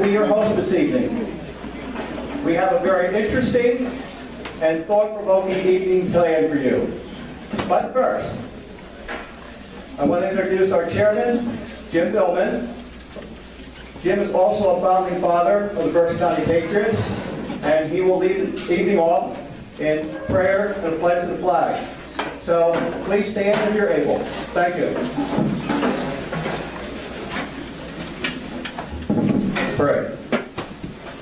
be your host this evening. We have a very interesting and thought-provoking evening planned for you. But first, I want to introduce our chairman, Jim Billman. Jim is also a founding father of the Berks County Patriots, and he will lead the evening off in prayer and the pledge of the flag. So please stand if you're able. Thank you. Pray.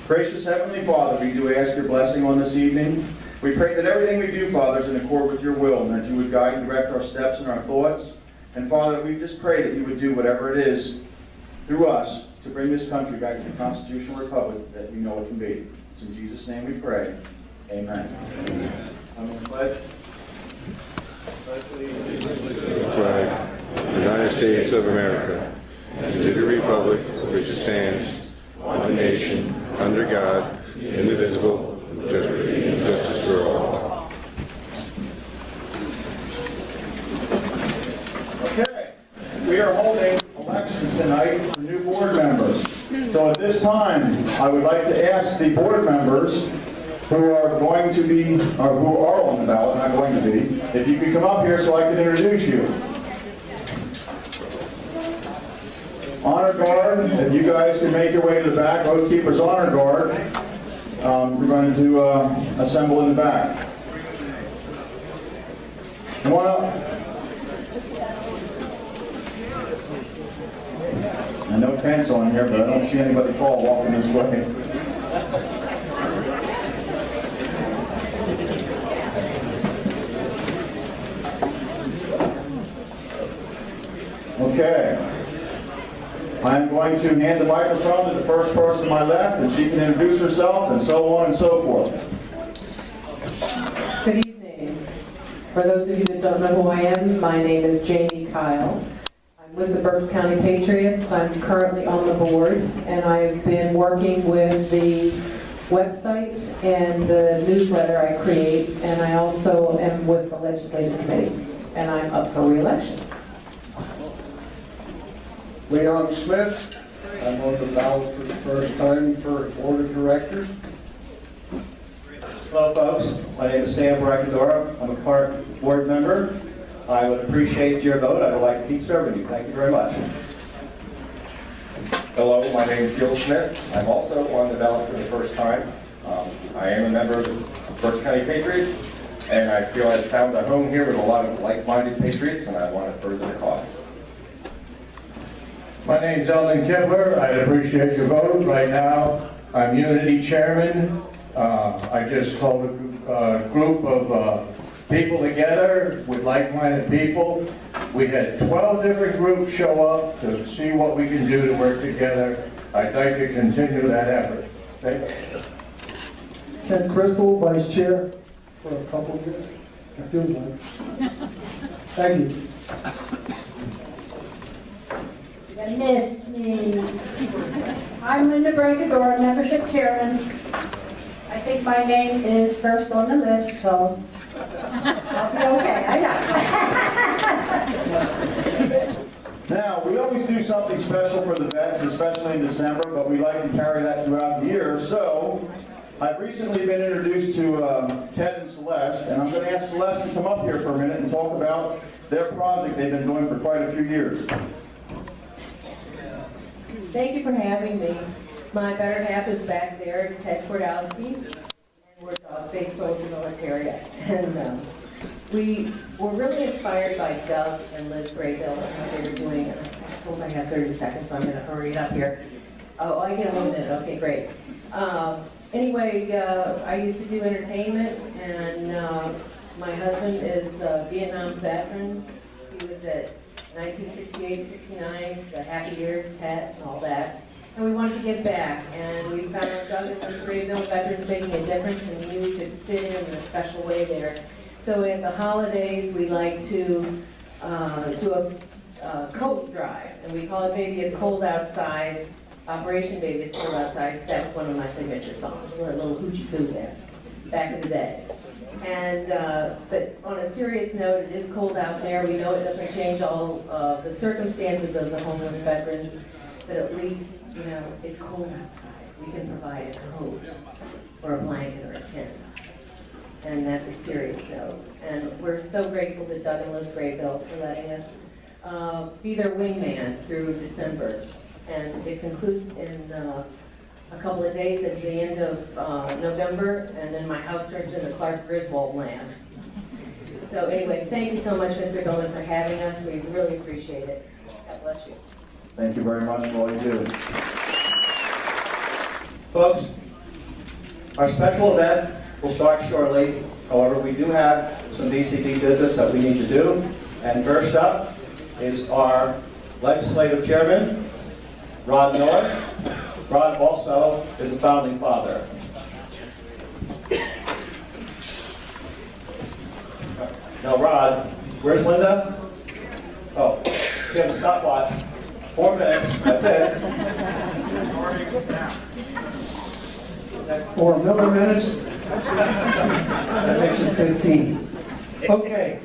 Gracious Heavenly Father, we do ask your blessing on this evening. We pray that everything we do, Father, is in accord with your will, and that you would guide and direct our steps and our thoughts. And Father, we just pray that you would do whatever it is through us to bring this country back to the constitutional republic that we know it can be. It's in Jesus' name we pray. Amen. I'm going to pledge. Flag, United States of America, and to the republic which stands, one nation, under God, indivisible, with justice for all. Okay, we are holding elections tonight for new board members. So at this time, I would like to ask the board members who are going to be, or who are on the ballot, not going to be, if you could come up here so I can introduce you. Honor Guard, if you guys can make your way to the back, Oath Keepers Honor Guard, we're going to assemble in the back. Come on up. And no tents on here, but I don't see anybody tall walking this way. Okay. I'm going to hand the microphone to the first person to my left, and she can introduce herself, and so on and so forth. Good evening. For those of you that don't know who I am, my name is Jamie Kyle. I'm with the Berks County Patriots. I'm currently on the board, and I've been working with the website and the newsletter I create, and I also am with the legislative committee, and I'm up for re-election. Leon Smith, I'm on the ballot for the first time for Board of Directors. Hello folks, my name is Sam Brackadora. I'm a current board member. I would appreciate your vote. I would like to keep serving you. Thank you very much. Hello, my name is Gil Smith. I'm also on the ballot for the first time. I am a member of the Berks County Patriots, and I feel I've found a home here with a lot of like-minded patriots, and I want to further the cause. My name is Eldon Kibler. I'd appreciate your vote. Right now, I'm Unity Chairman. I just called a group of people together with like-minded people. We had 12 different groups show up to see what we can do to work together. I'd like to continue that effort. Thanks. Ken Crystal, Vice Chair for a couple of years. It feels like. Thank you. You missed me. I'm Linda Brackador, membership chairman. I think my name is first on the list, so I'll be okay. I know. Now, we always do something special for the vets, especially in December, but we like to carry that throughout the year. So, I've recently been introduced to Ted and Celeste, and I'm going to ask Celeste to come up here for a minute and talk about their project they've been doing for quite a few years. Thank you for having me. My better half is back there, Ted Twardowski, and we're dog-based soldier military. And we were really inspired by Gov and Liz Graybill and what they were doing. And I suppose I have 30 seconds, so I'm going to hurry it up here. Oh, I get a little minute. Okay, great. Anyway, I used to do entertainment, and my husband is a Vietnam veteran. He was at 1968, 69, the Happy Years, pet, and all that. And we wanted to give back, and we found our Doug and Liz Graybill veterans making a difference, and we knew we could fit in a special way there. So at the holidays, we like to do a coat drive, and we call it Baby It's Cold Outside, Operation Baby It's Cold Outside, because that was one of my signature songs, a little hoochie coo there, back in the day. And, but on a serious note, it is cold out there. We know it doesn't change all the circumstances of the homeless veterans. but at least, you know, it's cold outside. We can provide a coat or a blanket or a tent. And that's a serious note. And we're so grateful to Doug and Liz Graybill for letting us be their wingman through December. And it concludes in a couple of days at the end of November, and then my house turns into Clark Griswold land. So anyway, thank you so much, Mr. Goldman, for having us. We really appreciate it. God bless you. Thank you very much for all you do. Folks, our special event will start shortly. However, we do have some BCP business that we need to do. And first up is our legislative chairman, Rod Miller. Rod also is a founding father. Now, Rod, where's Linda? Oh, she has a stopwatch. 4 minutes, that's it. For Miller minutes, that makes it 15. Okay.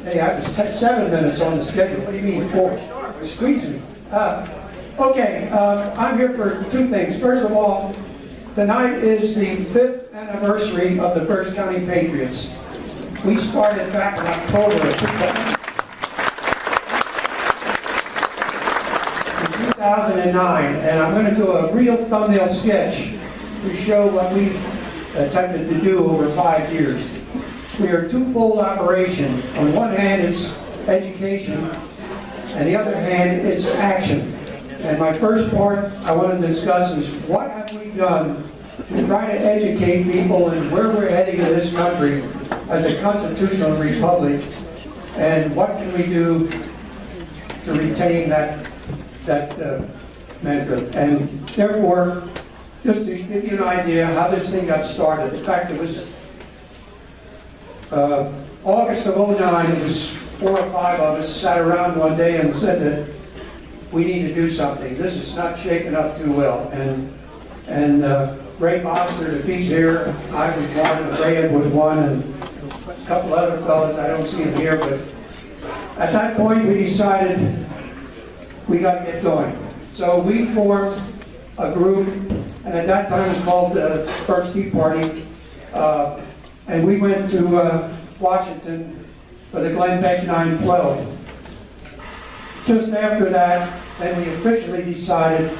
Hey, I was 7 minutes on the schedule. What do you mean 4? You're squeezing me. Okay, I'm here for 2 things. First of all, tonight is the 5th anniversary of the First County Patriots. We started back in October of 2009, and I'm going to do a real thumbnail sketch to show what we've attempted to do over 5 years. We are a twofold operation. On one hand, it's education, and the other hand, it's action. And my first part I want to discuss is what have we done to try to educate people and where we're heading in this country as a constitutional republic, and what can we do to retain that mantra. And therefore, just to give you an idea how this thing got started. In fact, it was August of '09, it was 4 or 5 of us sat around one day and said that we need to do something. This is not shaping up too well. And Ray Monster, if he's here, I was one, and Ray was one, and a couple other fellas, I don't see him here, but at that point we decided we got to get going. So we formed a group, and at that time it was called the First Tea Party, and we went to Washington for the Glenn Beck 912. Just after that, then we officially decided,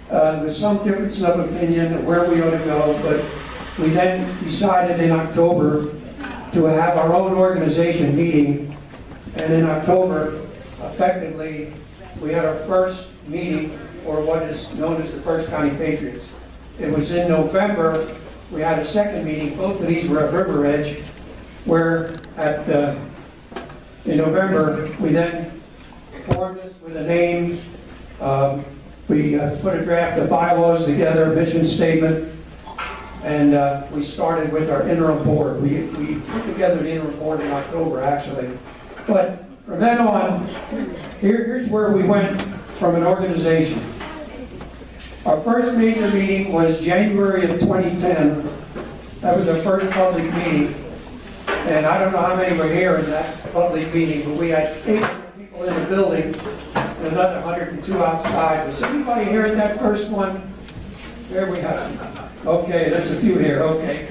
with some difference of opinion, of where we ought to go, but we then decided in October to have our own organization meeting, and in October, effectively, we had our first meeting for what is known as the First County Patriots. It was in November, we had a second meeting. Both of these were at River Edge, where in November, we then formed this with a name. We put a draft of bylaws together, a mission statement, and we started with our interim board. We put together the interim board in October, actually. But from then on, here's where we went from an organization. Our first major meeting was January of 2010. That was our first public meeting. And I don't know how many were here in that public meeting, but we had 800 people in the building and another 102 outside. Was anybody here at that first one? There we have some. Okay, there's a few here, okay.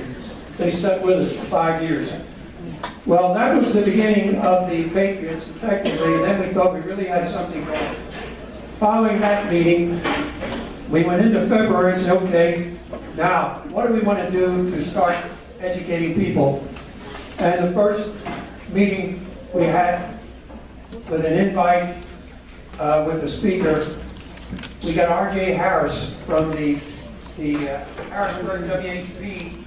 They stuck with us for 5 years. Well, that was the beginning of the Patriots, effectively, and then we thought we really had something going. Following that meeting, we went into February and said, okay, now, what do we want to do to start educating people? And the first meeting we had with an invite with the speaker, we got R.J. Harris from the Harrisburg WHP.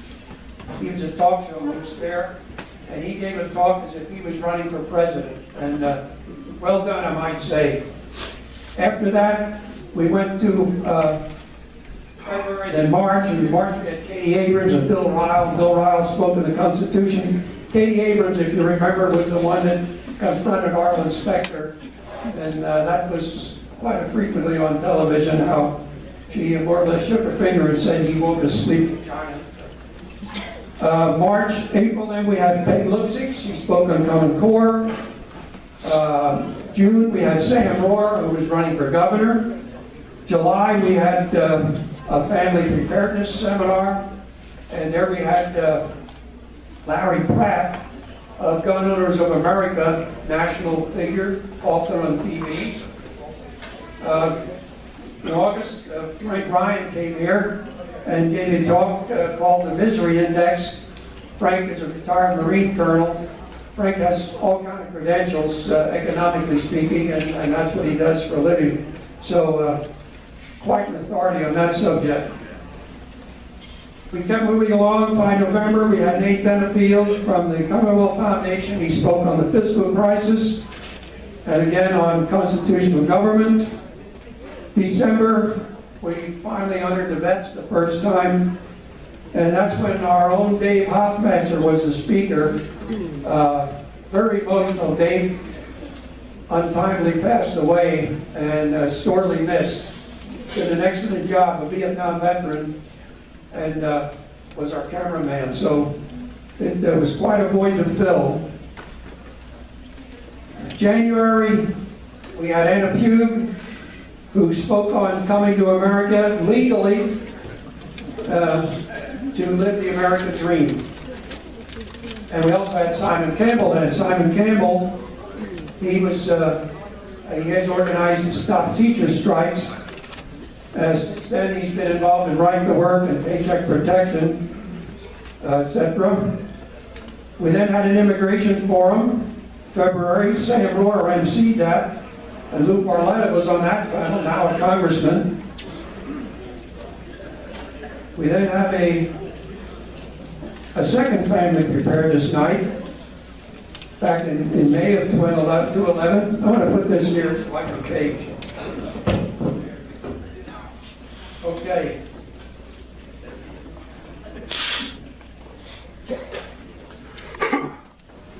He was a talk show host there, and he gave a talk as if he was running for president. And well done, I might say. After that, we went to February, then March. In March, we had Katie Abrams and Bill Ryle. Bill Ryle spoke of the Constitution. Katie Abrams, if you remember, was the one that confronted Arlen Specter. And that was quite frequently on television, how she more or less shook her finger and said he woke a sleeping giant. March, April, then we had Peg Luxick. She spoke on Common Core. June, we had Sam Rohr, who was running for governor. July, we had a family preparedness seminar, and there we had Larry Pratt of Gun Owners of America, national figure, often on TV. In August, Frank Ryan came here and gave a talk called The Misery Index. Frank is a retired Marine colonel. Frank has all kinds of credentials, economically speaking, and that's what he does for a living. So, quite an authority on that subject. We kept moving along. By November, we had Nate Benefield from the Commonwealth Foundation. He spoke on the fiscal crisis, and again on constitutional government. December, we finally honored the vets the first time, and that's when our own Dave Hoffmaster was the speaker. Very emotional. Dave untimely passed away and sorely missed. Did an excellent job, a Vietnam veteran, and was our cameraman. So it was quite a void to fill. January, we had Anna Pugh, who spoke on coming to America legally to live the American dream. And we also had Simon Campbell. And Simon Campbell, he has organized and stopped teachers' strikes. Since then, he's been involved in right to work and paycheck protection, etc. We then had an immigration forum, February. Sam Rohr emceed that, and Lou Barletta was on that panel, now a congressman. We then have a second family preparedness night back in May of 2011. I want to put this here, it's like a cake. Okay.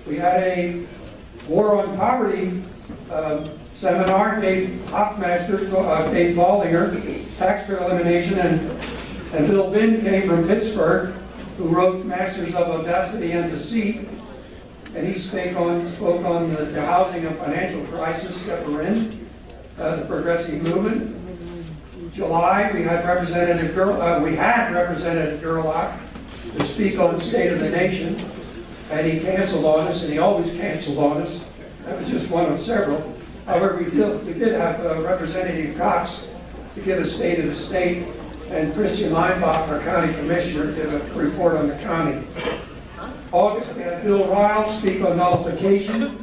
We had a War on Poverty seminar. Dave Hoffmaster, Dave Baldinger, tax elimination, and Bill Binn came from Pittsburgh, who wrote Masters of Audacity and Deceit, and he spoke on the housing and financial crisis that we're in, the progressive movement. July, we had Representative Gerlach to speak on the state of the nation, and he canceled on us, and he always canceled on us. That was just one of several. However, we did have Representative Cox to give a state of the state, and Christian Leinbach, our county commissioner, did a report on the county. August, we had Bill Ryle speak on nullification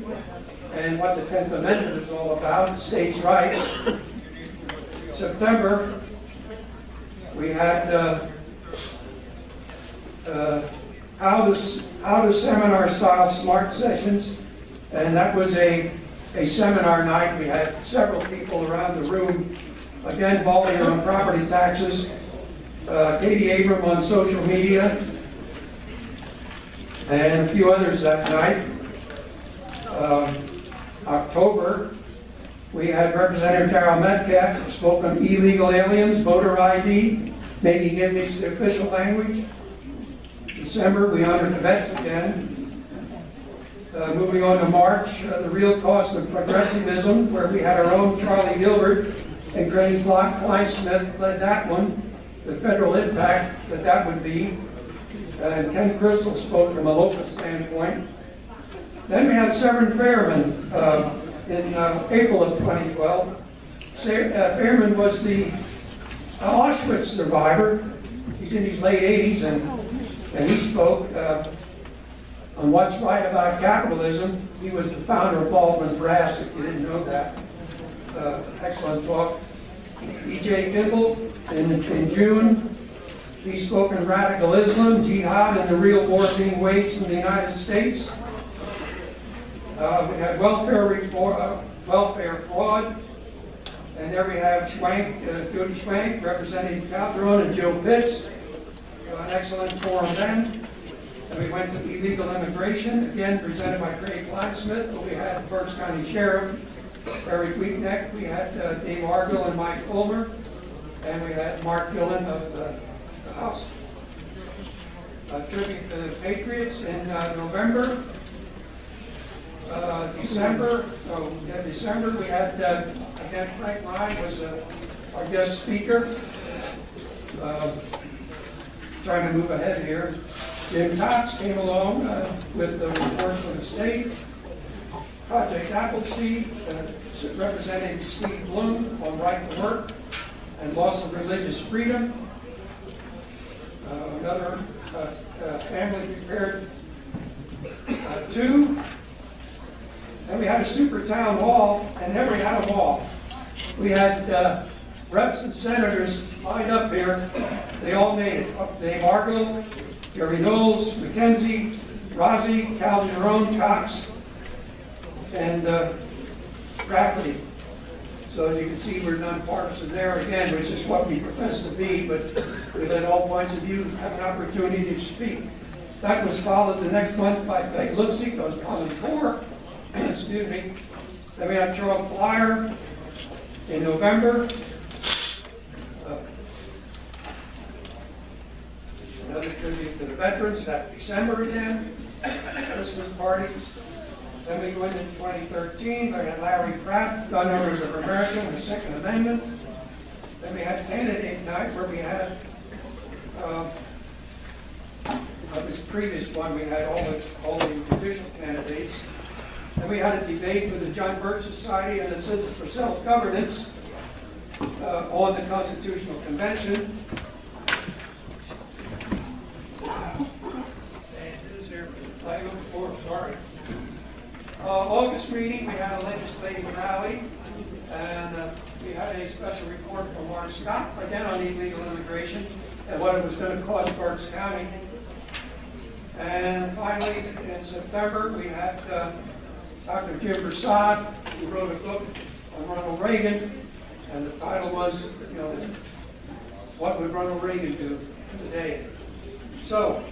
and what the 10th Amendment is all about, states' rights. September, we had how to seminar style smart sessions, and that was a seminar night. We had several people around the room. Again, Baldinger on property taxes, Katie Abram on social media, and a few others that night. October, we had Representative Darrell Metcalf who spoke on illegal aliens, voter ID, making English the official language. December, we honored the vets again. Moving on to March, the real cost of progressivism, where we had our own Charlie Gilbert and Grace Kleinsmith led that one, the federal impact that would be. And Ken Crystal spoke from a local standpoint. Then we had Severn Fairman in April of 2012. Fairman was the Auschwitz survivor. He's in his late 80s, and he spoke on what's right about capitalism. He was the founder of Baldwin Brass, if you didn't know that. Excellent talk. E.J. Kimball in June. He spoke on radical Islam, jihad, and the real war being waged in the United States. We had welfare fraud, and there we have Judy Schwank, Representative Calderon, and Joe Pitts. An excellent forum then. And we went to illegal immigration, again presented by Craig Kleinsmith. We had the Berks County Sheriff, Eric Weekneck. We had Dave Argill and Mike Fulmer. And we had Mark Gillen of the House. A tribute to the Patriots in November. December, we had, again, Frank Ryan was our guest speaker. Trying to move ahead here. Jim Cox came along with the report from the state. Project Appleseed, representing Steve Bloom on right to work and loss of religious freedom. Another family prepared two. Then we had a super town hall, and then we had a hall. We had reps and senators lined up here. They all made it. Dave Argyle, Jerry Knowles, McKenzie, Rozzi, Cal Jerome, Cox, and Rafferty. So as you can see, we're nonpartisan there again, which is what we profess to be, but we let all points of view have an opportunity to speak. That was followed the next month by Peg Lipsy on Common Core. Excuse me. Then we had Charles Blyer in November. Another tribute to the veterans, that December again. Christmas party. Then we go into 2013, we had Larry Pratt, Gun Owners of America, and the Second Amendment. Then we had candidate night where we had, this previous one, we had all the judicial candidates. Then we had a debate with the John Birch Society and the Citizens for Self-Governance on the Constitutional Convention. August meeting, we had a legislative rally, and we had a special report from Mark Scott, again on illegal immigration, and what it was going to cost Berks County. And finally, in September, we had Dr. Jim Prasad, who wrote a book on Ronald Reagan, and the title was, What Would Ronald Reagan Do Today? So,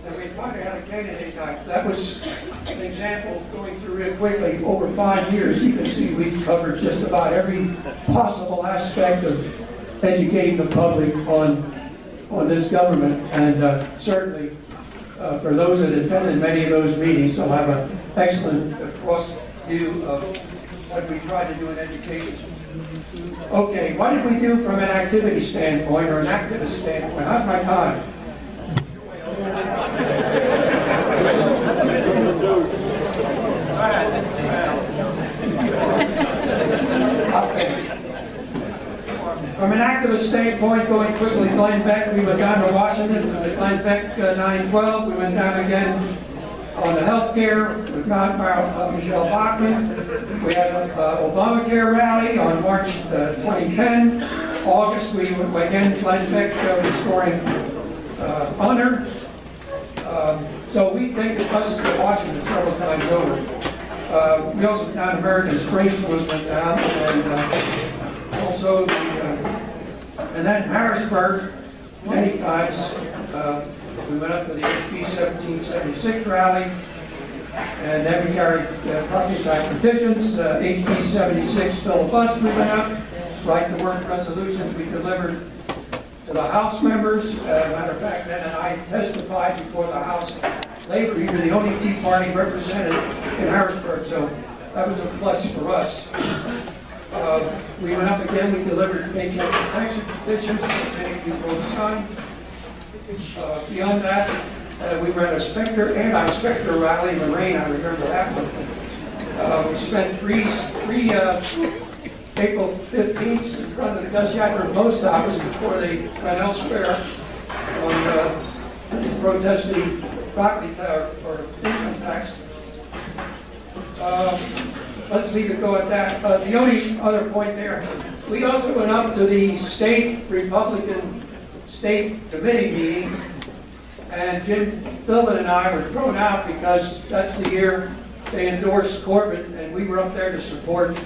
and we finally had a candidate night. That was an example going through real quickly. Over 5 years, you can see we've covered just about every possible aspect of educating the public on this government. And certainly, for those that attended many of those meetings, they'll have an excellent cross view of what we try to do in education. Okay, what did we do from an activity standpoint or an activist standpoint? How's my time? From an activist standpoint, going quickly, Glenn Beck, we went down to Washington, Glenn Beck 9/12, we went down again on the health care with Michelle Bachmann. We had an Obamacare rally on March 2010. August, we went again, Glenn Beck restoring honor. So we take the buses to Washington several times over. We also went down to American Springs, went down, and also and then Harrisburg many times. We went up to the HB 1776 rally, and then we carried property tax petitions. HB 76 filibuster, we went out. Right to work resolutions we delivered to the House members. Matter of fact, then I testified before the House Labor. We were the only Tea Party represented in Harrisburg, so that was a plus for us. We went up again, we delivered paycheck protection petitions, many of you both signed. Beyond that, we were at a anti-Spectre rally in the rain, I remember that one. We spent three April 15th in front of the Gus Yadler post office before they went elsewhere on protesting property tax or income tax. Let's leave it go at that. The only other point there, we also went up to the state Republican state committee meeting, and Jim Philbin and I were thrown out because that's the year they endorsed Corbett, and we were up there to support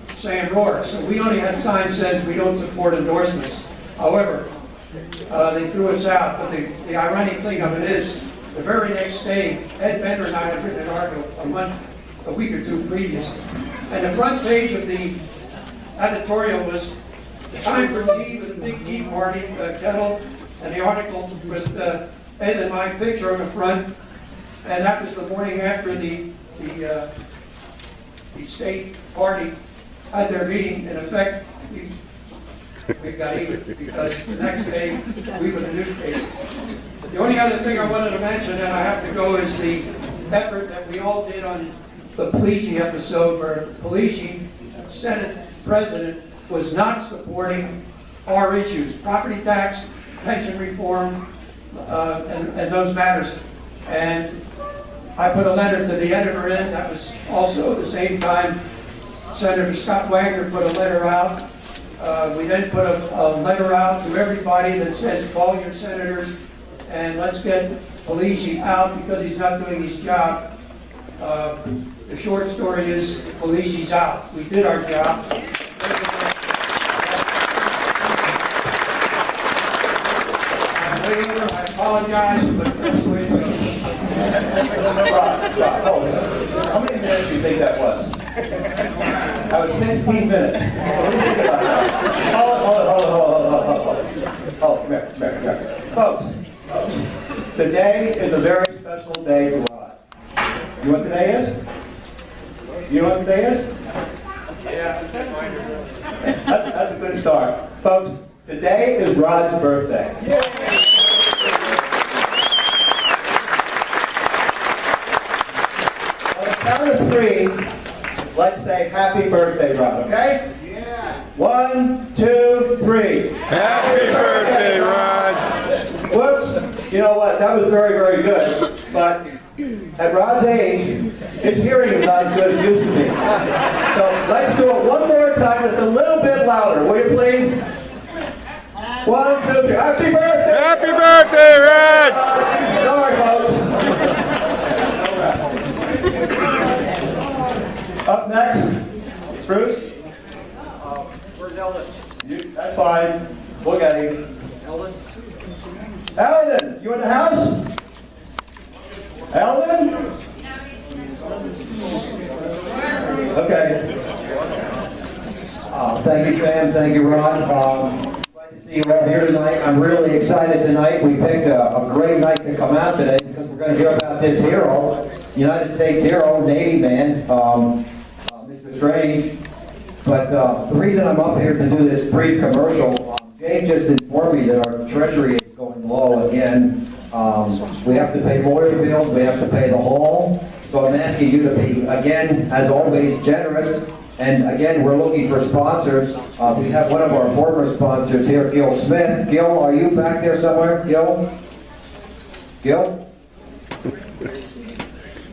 Sam Rohrer. So we only had signs that says we don't support endorsements. However, they threw us out. But the ironic thing of it is, the very next day, Ed Bender and I had written an article a week or two previous. And the front page of the editorial was "Time for Tea with a Big Tea Party" kettle, and the article with Ed and my picture on the front. and that was the morning after the state party had their meeting. In effect, we got even, because the next day we were the newspaper. The only other thing I wanted to mention, and I have to go, is the effort that we all did on the Paligi episode, where Paligi, Senate President, was not supporting our issues, property tax, pension reform, and those matters. And I put a letter to the editor in. That was also at the same time Senator Scott Wagner put a letter out. We then put a letter out to everybody that says, call your senators and let's get Paligi out because he's not doing his job. The short story is Paligi's out. We did our job. I apologize, but that's the way it goes. How many minutes do you think that was? That was 16 minutes. Hold on. Come here. Folks, today is a very special day for Rod. You know what today is? You know what today is? Yeah. That's a good start. Folks, today is Rod's birthday. On the count of three, let's say happy birthday, Rod, okay? Yeah. 1, 2, 3. Happy birthday, Rod! Whoops. You know what? That was very, very good. But at Rod's age, his hearing is not as good as it used to be. So let's do it one more time, just a little bit louder. Will you please? 1, 2, 3. Happy birthday! Happy birthday, Rod! Sorry, folks. Up next, Bruce. Where's Eldon? That's fine. We'll get him. Eldon? Eldon, you in the house? Eldon? Okay. Thank you, Sam. Thank you, Ron. Glad to see you all here tonight. I'm really excited tonight. We picked a great night to come out today because we're going to hear about this hero, United States hero, Navy man, Mr. Strange. But the reason I'm up here to do this brief commercial, Jay just informed me that our treasury is going low again. We have to pay lawyer bills, we have to pay the hall. So I'm asking you to be, again, as always, generous. And again, we're looking for sponsors. We have one of our former sponsors here, Gil Smith. Gil, are you back there somewhere? Gil? Gil?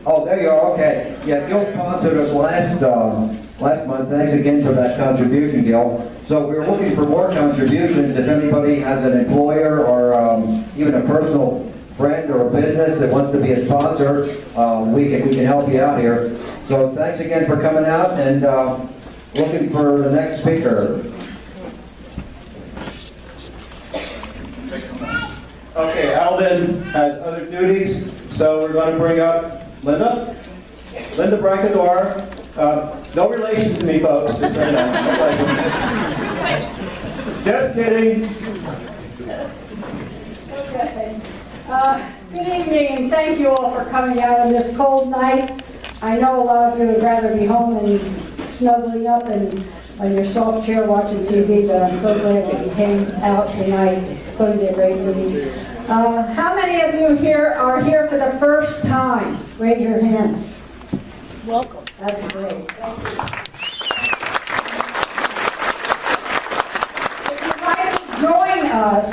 Oh, there you are, okay. Yeah, Gil sponsored us last month. Thanks again for that contribution, Gil. So we're looking for more contributions. If anybody has an employer or even a personal friend or a business that wants to be a sponsor, we can help you out here. So thanks again for coming out, and looking for the next speaker. Okay, Alden has other duties, so we're going to bring up Linda. Linda Brancador. No relation to me, folks, just so you know. No relation. Just kidding. Okay. Good evening, and thank you all for coming out on this cold night. I know a lot of you would rather be home and snuggling up and on your soft chair watching TV, but I'm so glad that you came out tonight. It's going to be a great movie. How many of you here are here for the first time? Raise your hand. Welcome. That's great. Thank you. If you'd like to join us,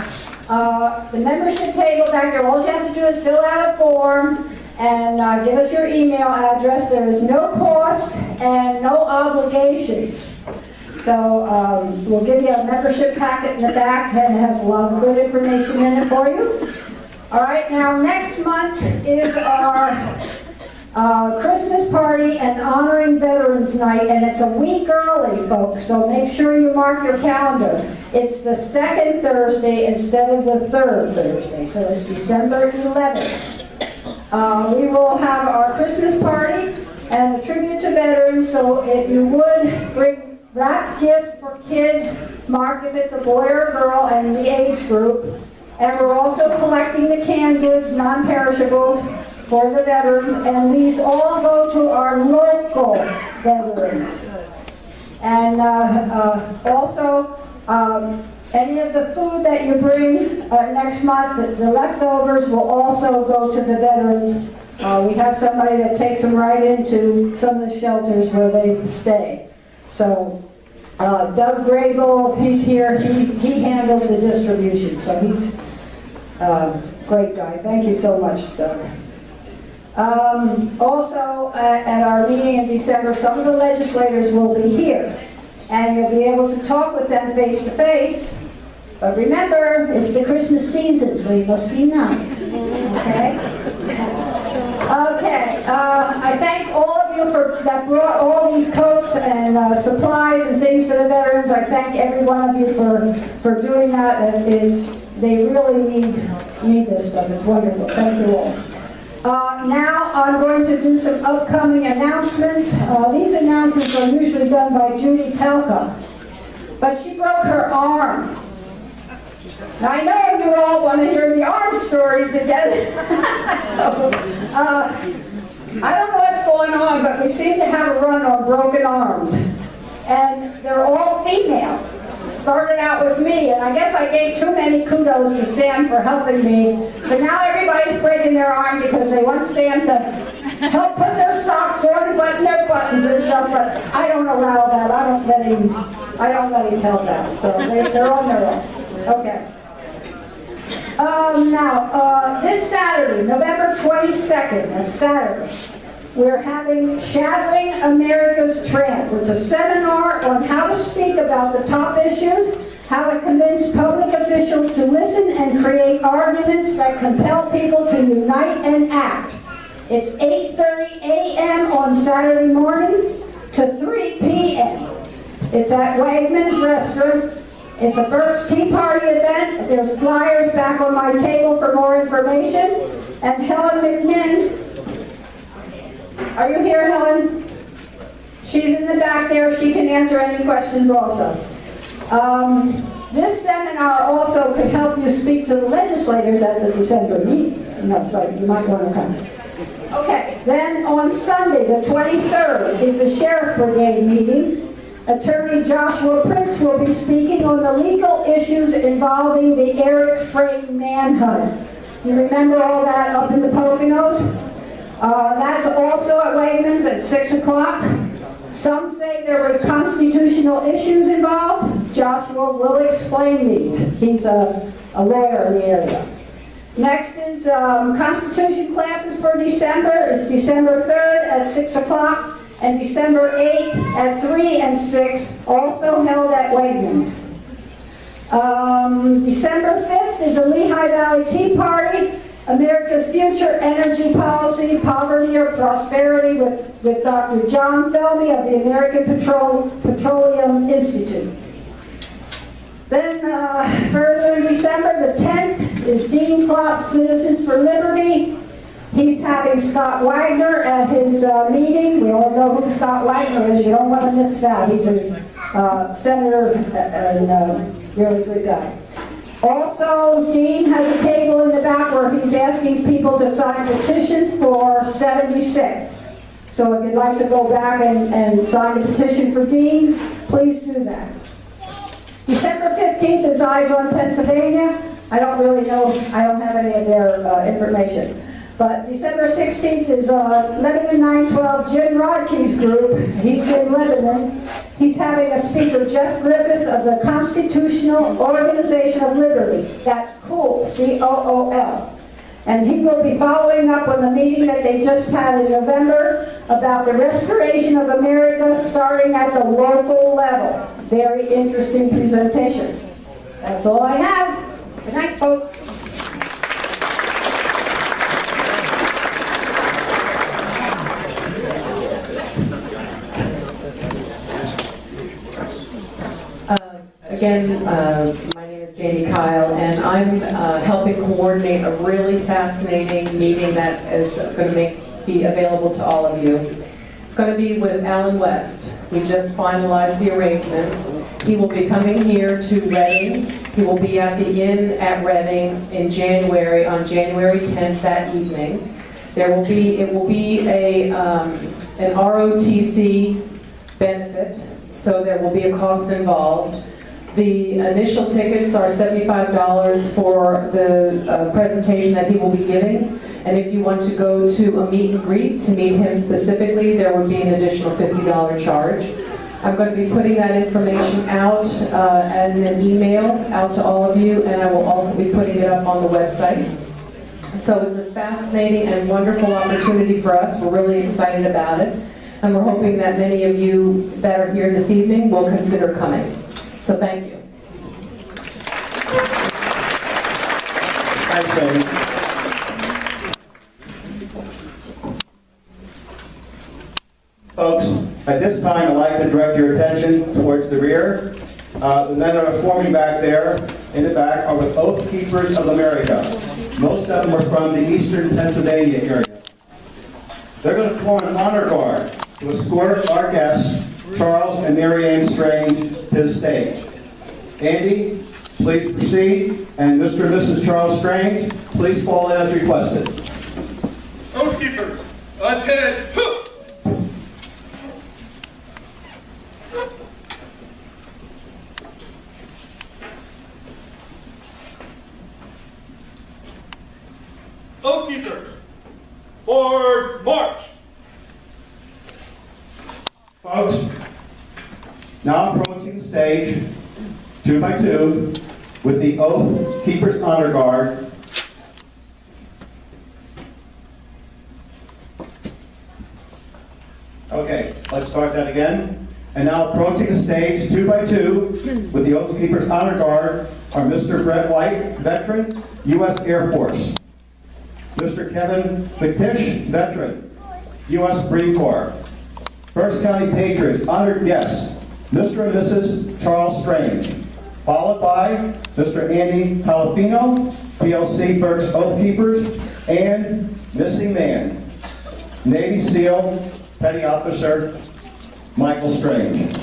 the membership table back there, all you have to do is fill out a form and give us your email address. There is no cost and no obligations. So we'll give you a membership packet in the back that has a lot of good information in it for you. All right, now next month is our Christmas party and honoring Veterans Night, and it's a week early, folks, so make sure you mark your calendar. It's the second Thursday instead of the third Thursday, so it's December 11th. We will have our Christmas party and a tribute to veterans, so if you would bring wrap gifts for kids, mark if it's a boy or a girl and the age group. And we're also collecting the canned goods, non-perishables, for the veterans, and these all go to our local veterans. And also, any of the food that you bring next month, the leftovers will also go to the veterans. We have somebody that takes them right into some of the shelters where they stay. So Doug Grable, he's here, he handles the distribution, so he's a great guy. Thank you so much, Doug. Also, at our meeting in December, some of the legislators will be here, and you'll be able to talk with them face to face. But remember, it's the Christmas season, so you must be nice, okay? Okay, I thank all of you that brought all these coats and supplies and things for the veterans. I thank every one of you for doing that. They really need this stuff. It's wonderful. Thank you all. Now I'm going to do some upcoming announcements. These announcements are usually done by Judy Pelka, but she broke her arm. Now, I know you all want to hear the arm stories again. I don't know what's going on, but we seem to have a run on broken arms. And they're all female. Started out with me, and I guess I gave too many kudos to Sam for helping me. So now everybody's breaking their arm because they want Sam to help put their socks on, button their buttons and stuff, but I don't allow that. I don't let him help out. So they're on their own. Okay. Now, this Saturday, November 22nd, that's Saturday, we're having Shattering America's Trance. It's a seminar on how to speak about the top issues, how to convince public officials to listen and create arguments that compel people to unite and act. It's 8:30 a.m. on Saturday morning to 3 p.m. It's at Wegmans Restaurant. It's a Burt's Tea Party event. There's flyers back on my table for more information. And Helen McMinn, are you here, Helen? She's in the back there. She can answer any questions also. This seminar also could help you speak to the legislators at the December meeting. No, sorry, you might want to come. Okay, then on Sunday, the 23rd, is the Sheriff Brigade meeting. Attorney Joshua Prince will be speaking on the legal issues involving the Eric Frame manhunt. You remember all that up in the Poconos? That's also at Wegmans at 6 o'clock. Some say there were constitutional issues involved. Joshua will explain these. He's a lawyer in the area. Next is Constitution classes for December. It's December 3rd at 6 o'clock. And December 8th at 3 and 6, also held at Wegmans. December 5th is the Lehigh Valley Tea Party, America's Future Energy Policy, Poverty or Prosperity with Dr. John Felmy of the American Petroleum Institute. Then further in December, the 10th, is Dean Klopp's Citizens for Liberty. He's having Scott Wagner at his meeting. We all know who Scott Wagner is. You don't want to miss that. He's a senator and really good guy. Also, Dean has a table in the back where he's asking people to sign petitions for 76. So if you'd like to go back and sign a petition for Dean, please do that. December 15th is Eyes on Pennsylvania. I don't really know. I don't have any of their information. But December 16th is Lebanon 912, Jim Rodkey's group. He's in Lebanon. He's having a speaker, Jeff Griffith of the Constitutional Organization of Liberty. That's COOL, C-O-O-L. And he will be following up on the meeting that they just had in November about the restoration of America starting at the local level. Very interesting presentation. That's all I have. Good night, folks. Again, my name is Jamie Kyle, and I'm helping coordinate a really fascinating meeting that is going to be available to all of you. It's going to be with Alan West. We just finalized the arrangements. He will be coming here to Reading. He will be at the Inn at Reading in January, on January 10th that evening. It will be an ROTC benefit, so there will be a cost involved. The initial tickets are $75 for the presentation that he will be giving. And if you want to go to a meet and greet to meet him specifically, there would be an additional $50 charge. I'm going to be putting that information out and an email out to all of you, and I will also be putting it up on the website. So it's a fascinating and wonderful opportunity for us. We're really excited about it. And we're hoping that many of you that are here this evening will consider coming. So thank you. Thanks, Amy. Folks, at this time, I'd like to direct your attention towards the rear. The men that are forming back there, in the back, are with Oath Keepers of America. Most of them are from the eastern Pennsylvania area. They're going to form an honor guard to escort our guests, Charles and MaryAnn Strange, to the stage. Andy, please proceed, and Mr. and Mrs. Charles Strange, please fall in as requested. Oath Keepers, attend. Oath Keepers, forward march. Folks, now approaching the stage, 2 by 2, with the Oath Keepers Honor Guard. Okay, let's start that again. And now approaching the stage, 2 by 2, with the Oath Keepers Honor Guard, are Mr. Brett White, veteran, U.S. Air Force. Mr. Kevin McTish, veteran, U.S. Marine Corps. First County Patriots, honored guests, Mr. and Mrs. Charles Strange, followed by Mr. Andy Palafino, PLC Burke's Oath Keepers, and Missing Man, Navy SEAL, Petty Officer Michael Strange.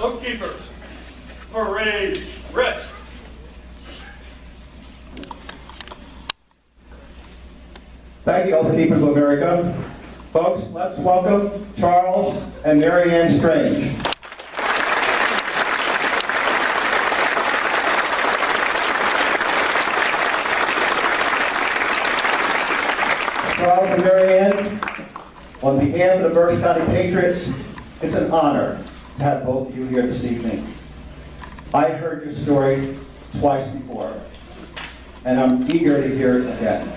Oath Keepers, parade, rest. Thank you, Oath Keepers of America. Folks, let's welcome Charles and MaryAnn Strange. Charles and MaryAnn, on behalf of the Berks County Patriots, it's an honor to have both of you here this evening. I heard your story twice before, and I'm eager to hear it again.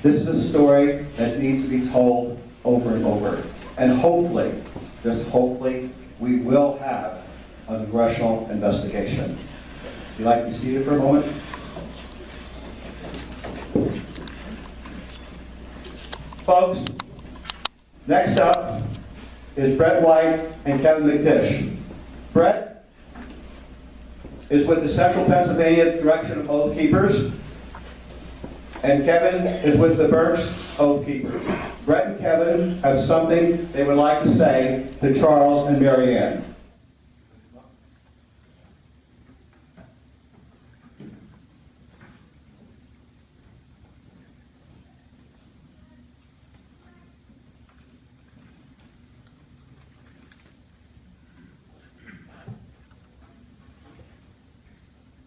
This is a story that needs to be told over and over. And hopefully, just hopefully, we will have a congressional investigation. Would you like to be seated for a moment? Folks, next up is Brett White and Kevin McTish. Brett is with the Central Pennsylvania Direction of Oath Keepers, and Kevin is with the Berks Oath Keepers. Brett and Kevin have something they would like to say to Charles and MaryAnn.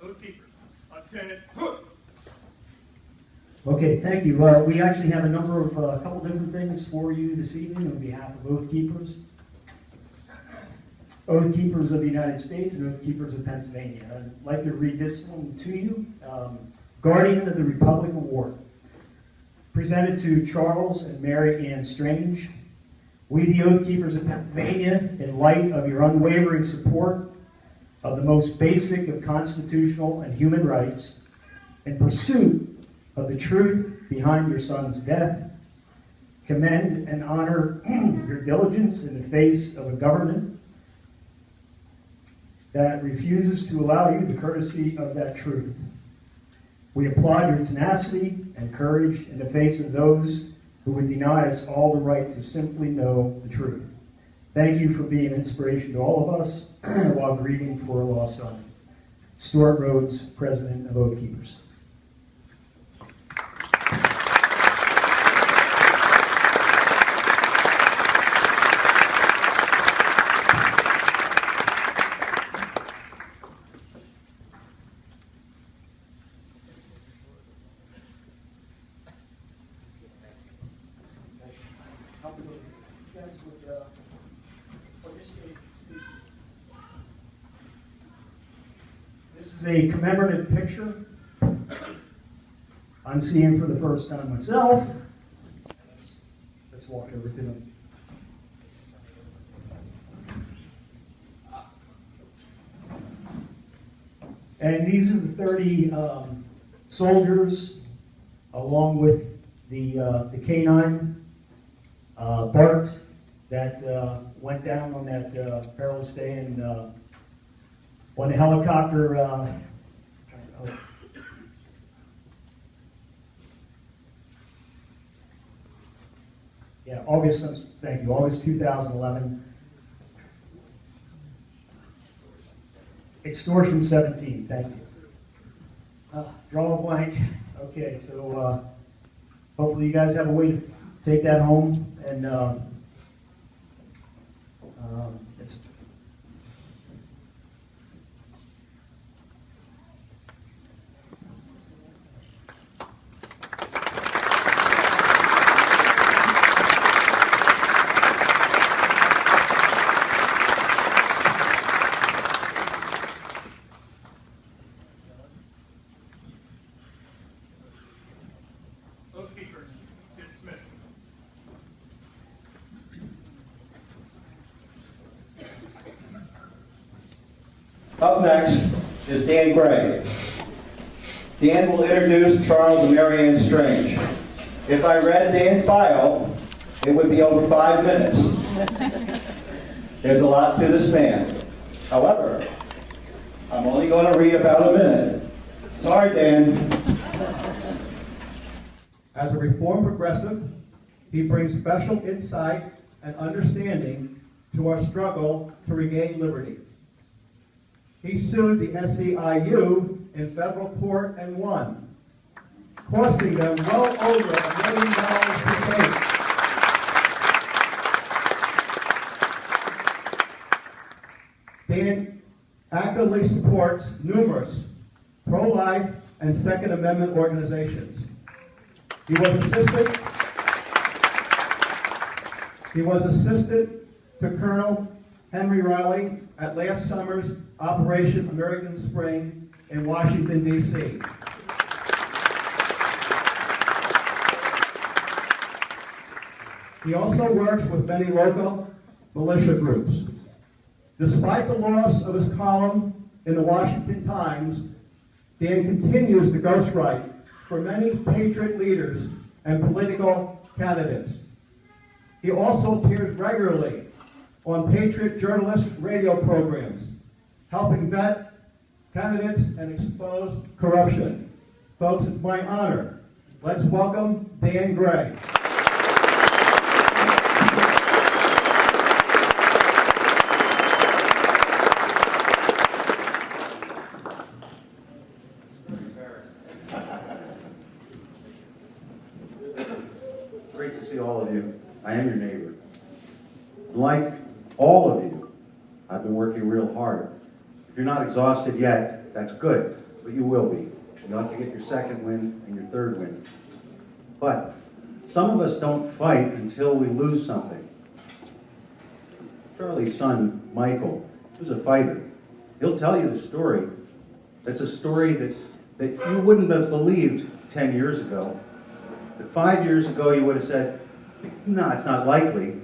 Oath Keepers, attend. Okay, thank you. We actually have a number of, a couple different things for you this evening on behalf of Oath Keepers. Oath Keepers of the United States and Oath Keepers of Pennsylvania. I'd like to read this one to you. Guardian of the Republic Award. Presented to Charles and MaryAnn Strange. We, the Oath Keepers of Pennsylvania, in light of your unwavering support of the most basic of constitutional and human rights, in pursuit of the truth behind your son's death, commend and honor your diligence in the face of a government that refuses to allow you the courtesy of that truth. We applaud your tenacity and courage in the face of those who would deny us all the right to simply know the truth. Thank you for being an inspiration to all of us while grieving for a lost son. Stuart Rhodes, President of Oath Keepers. This is a commemorative picture I'm seeing for the first time myself. Let's walk over to them. And these are the 30 soldiers, along with the K9 Bart that went down on that perilous day, and when the helicopter August 2011. Extortion 17, thank you. Draw a blank. Okay, so hopefully you guys have a way to take that home, and it's Oath keepers dismissed. Up next is Dan Gray. Dan will introduce Charles and MaryAnn Strange. If I read Dan's bio, it would be over 5 minutes. There's a lot to this man. However, I'm only going to read about a minute. Sorry, Dan. As a Reformed progressive, he brings special insight and understanding to our struggle to regain liberty. He sued the SEIU in federal court and won, costing them well over $1 million per case. Dan actively supports numerous pro-life and Second Amendment organizations. He was assistant to Colonel Henry Riley at last summer's Operation American Spring in Washington, D.C. He also works with many local militia groups. Despite the loss of his column in the Washington Times, Dan continues to ghostwrite for many patriot leaders and political candidates. He also appears regularly on patriot journalist radio programs, helping vet candidates and expose corruption. Folks, it's my honor. Let's welcome Dan Gray. Great to see all of you. I am your neighbor. Like all of you, I've been working real hard. If you're not exhausted yet, that's good, but you will be. You'll have to get your second win and your third win. But some of us don't fight until we lose something. Charlie's son, Michael, was a fighter. He'll tell you the story. That's a story that you wouldn't have believed 10 years ago. But 5 years ago, you would have said, no, it's not likely.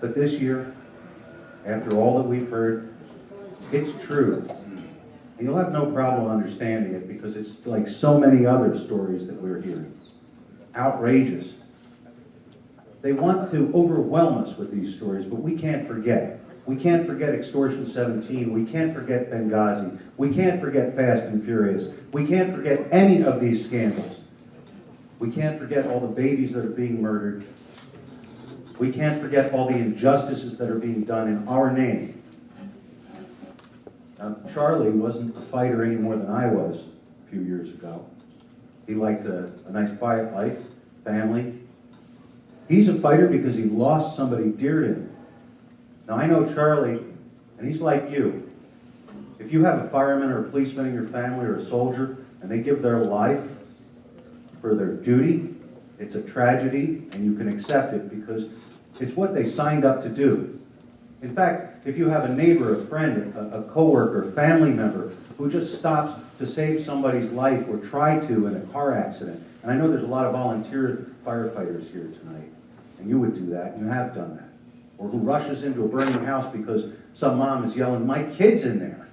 But this year, after all that we've heard, it's true. And you'll have no problem understanding it because it's like so many other stories that we're hearing. Outrageous. They want to overwhelm us with these stories, but we can't forget. We can't forget Extortion 17. We can't forget Benghazi. We can't forget Fast and Furious. We can't forget any of these scandals. We can't forget all the babies that are being murdered. We can't forget all the injustices that are being done in our name. Now, Charlie wasn't a fighter any more than I was a few years ago. He liked a nice quiet life, family. He's a fighter because he lost somebody dear to him. Now, I know Charlie, and he's like you. If you have a fireman or a policeman in your family or a soldier, and they give their life for their duty, it's a tragedy, and you can accept it because it's what they signed up to do. In fact, if you have a neighbor, a friend, a coworker, a family member who just stops to save somebody's life or try to in a car accident, and I know there's a lot of volunteer firefighters here tonight, and you would do that, and you have done that. Or who rushes into a burning house because some mom is yelling, "My kid's in there."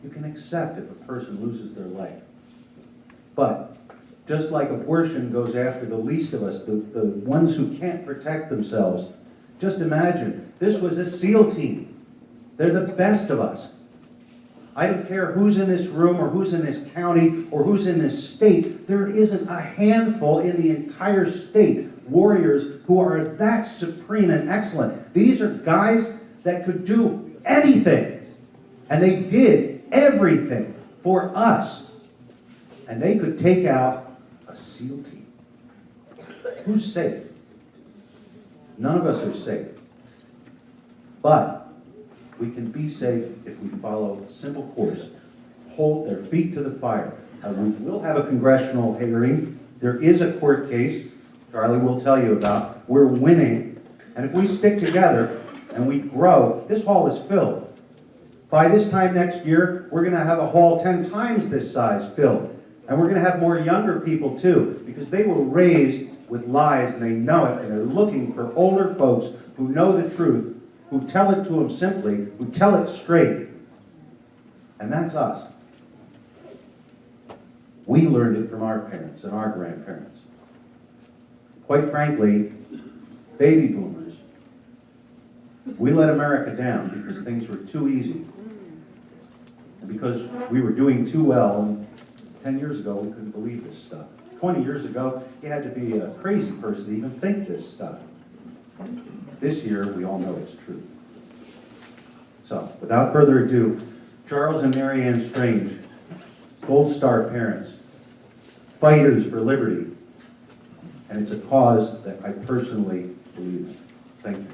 You can accept if a person loses their life. But just like abortion goes after the least of us, the ones who can't protect themselves, just imagine, this was a SEAL team. They're the best of us. I don't care who's in this room or who's in this county or who's in this state. There isn't a handful in the entire state, warriors who are that supreme and excellent. These are guys that could do anything. And they did everything for us. And they could take out a SEAL team. Who's safe? None of us are safe. But we can be safe if we follow a simple course. Hold their feet to the fire. We will have a congressional hearing. There is a court case Charlie will tell you about. We're winning. And if we stick together and we grow, this hall is filled. By this time next year, we're going to have a hall 10 times this size filled. And we're going to have more younger people too, because they were raised with lies and they know it, and they're looking for older folks who know the truth, who tell it to them simply, who tell it straight. And that's us. We learned it from our parents and our grandparents. Quite frankly, baby boomers, we let America down because things were too easy. And because we were doing too well, and 10 years ago we couldn't believe this stuff. 20 years ago, you had to be a crazy person to even think this stuff. This year, we all know it's true. So, without further ado, Charles and MaryAnn Strange, Gold Star parents, fighters for liberty, and it's a cause that I personally believe in. Thank you.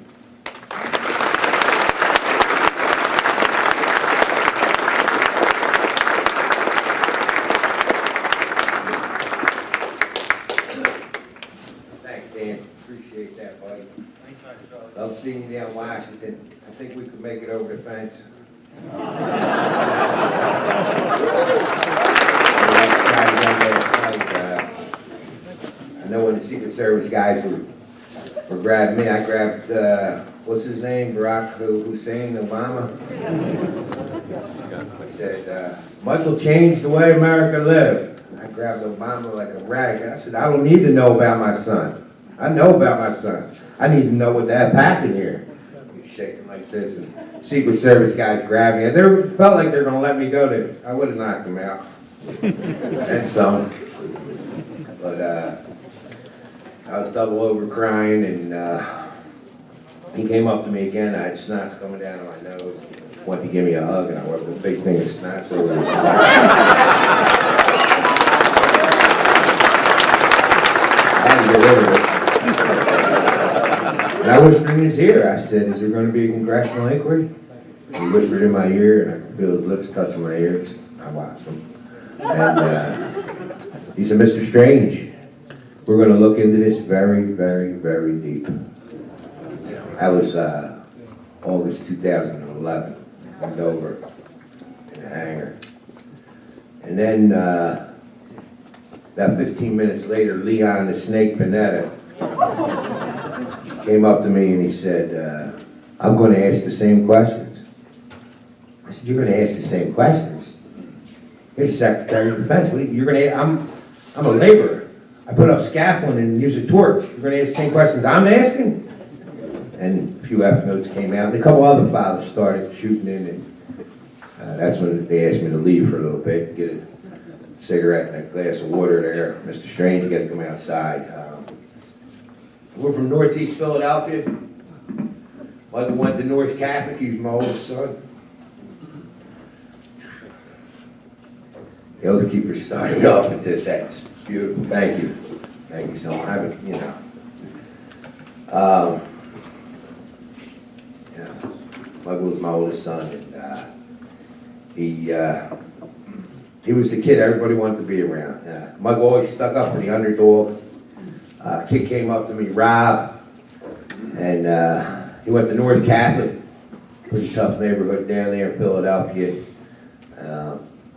Thanks, Dan. Appreciate that, buddy. Love seeing you down Washington. I think we could make it over the fence. I know when the Secret Service guys were grabbing me, I grabbed, what's his name, Barack Hussein Obama. I said, Michael changed the way America lived. I grabbed Obama like a rag. I said, I don't need to know about my son. I know about my son. I need to know what that packing here. He's shaking like this, and Secret Service guys grabbed me. They felt like they were going to let me go there. I would have knocked them out. And some. But I was double over crying, and he came up to me again. I had snots coming down on my nose. Went to give me a hug, and I wiped a big thing of snots over his I had to get rid of it. And I whispered in his ear. I said, is there going to be a congressional inquiry? He whispered in my ear, and I could feel his lips touching my ears. I watched him. And he said, Mr. Strange, we're going to look into this very, very, very deep. That was August 2011 in Dover, in a hangar. And then about 15 minutes later, Leon the Snake Panetta came up to me and he said, I'm going to ask the same questions. I said, you're going to ask the same questions? You're the Secretary of Defense. You're going to, I'm a laborer. I put up scaffolding and use a torch. You're going to ask the same questions I'm asking? and a few F notes came out, and a couple other fathers started shooting in, and that's when they asked me to leave for a little bit, get a cigarette and a glass of water there. Mr. Strange, you got to come outside. We're from Northeast Philadelphia. Michael went to North Catholic, he was my oldest son. The Oath Keeper started off with this. That's beautiful. Thank you. Thank you so much. I haven't, you know. Michael was my oldest son, and he was the kid everybody wanted to be around. Michael always stuck up for the underdog. Kid came up to me, Rob, and he went to North Catholic, pretty tough neighborhood down there in Philadelphia.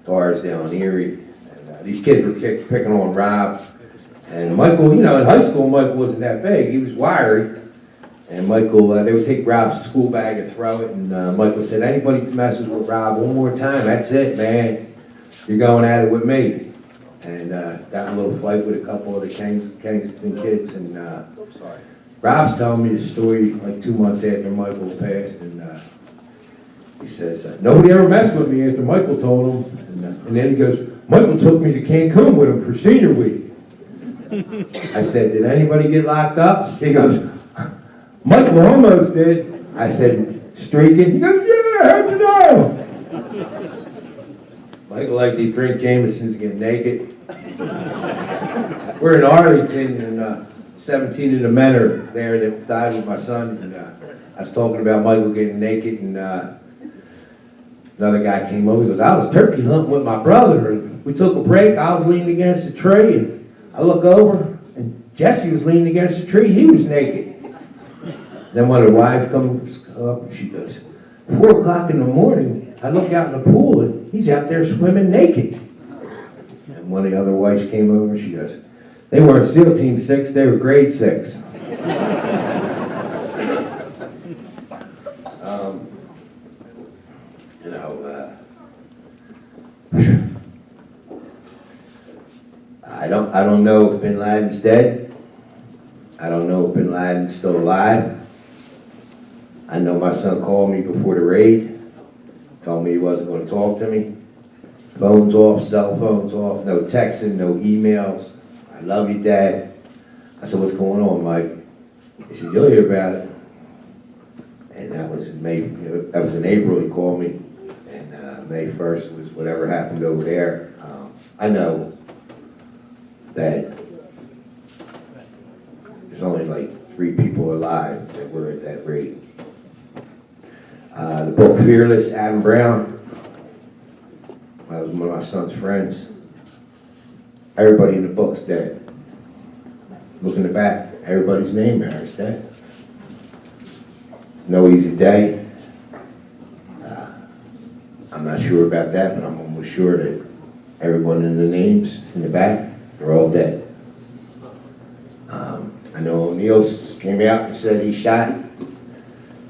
Bars down in Erie. And, these kids were picking on Rob. And Michael, you know, in high school, Michael wasn't that big. He was wiry. And Michael, they would take Rob's school bag and throw it. And Michael said, anybody that messes with Rob one more time, that's it, man. You're going at it with me. And got in a little fight with a couple of the Kingston kids. And Rob's telling me the story like 2 months after Michael passed. And he says, nobody ever messed with me after Michael told him. And then he goes, Michael took me to Cancun with him for senior week. I said, did anybody get locked up? He goes, Michael almost did. I said, streaking? He goes, yeah, how'd you know? Michael liked to drink Jameson's, get naked. We're in Arlington, and 17 of the men are there that died with my son. And I was talking about Michael getting naked, and another guy came over, he goes, I was turkey hunting with my brother, and we took a break, I was leaning against a tree, and I look over, and Jesse was leaning against a tree, he was naked. Then one of the wives comes up, and she goes, 4 o'clock in the morning, I look out in the pool, and he's out there swimming naked. And one of the other wives came over, and she goes, they weren't SEAL Team 6, they were grade 6. I don't know if Bin Laden's dead. I don't know if Bin Laden's still alive. I know my son called me before the raid, told me he wasn't going to talk to me. Phones off, cell phones off, no texting, no emails. I love you, Dad. I said, what's going on, Mike? He said, you'll hear about it. And that was in May, that was in April he called me. And May 1st was whatever happened over there. I know that there's only like 3 people alive that were at that raid. The book Fearless, Adam Brown, that was one of my son's friends. Everybody in the book's dead. Look in the back, everybody's name there is dead. No easy day. I'm not sure about that, but I'm almost sure that everyone in the names in the back, they're all dead. I know O'Neill came out and said he shot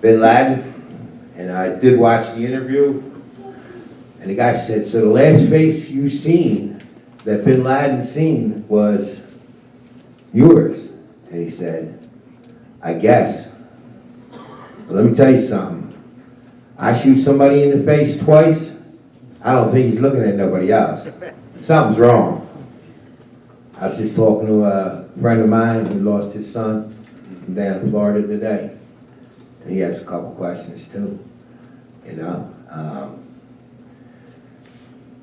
Bin Laden, and I did watch the interview, and the guy said, so the last face you seen, that Bin Laden seen, was yours. And he said, I guess. But let me tell you something. I shoot somebody in the face twice, I don't think he's looking at nobody else. Something's wrong. I was just talking to a friend of mine who lost his son from down in Florida today. And he has a couple questions too. You know,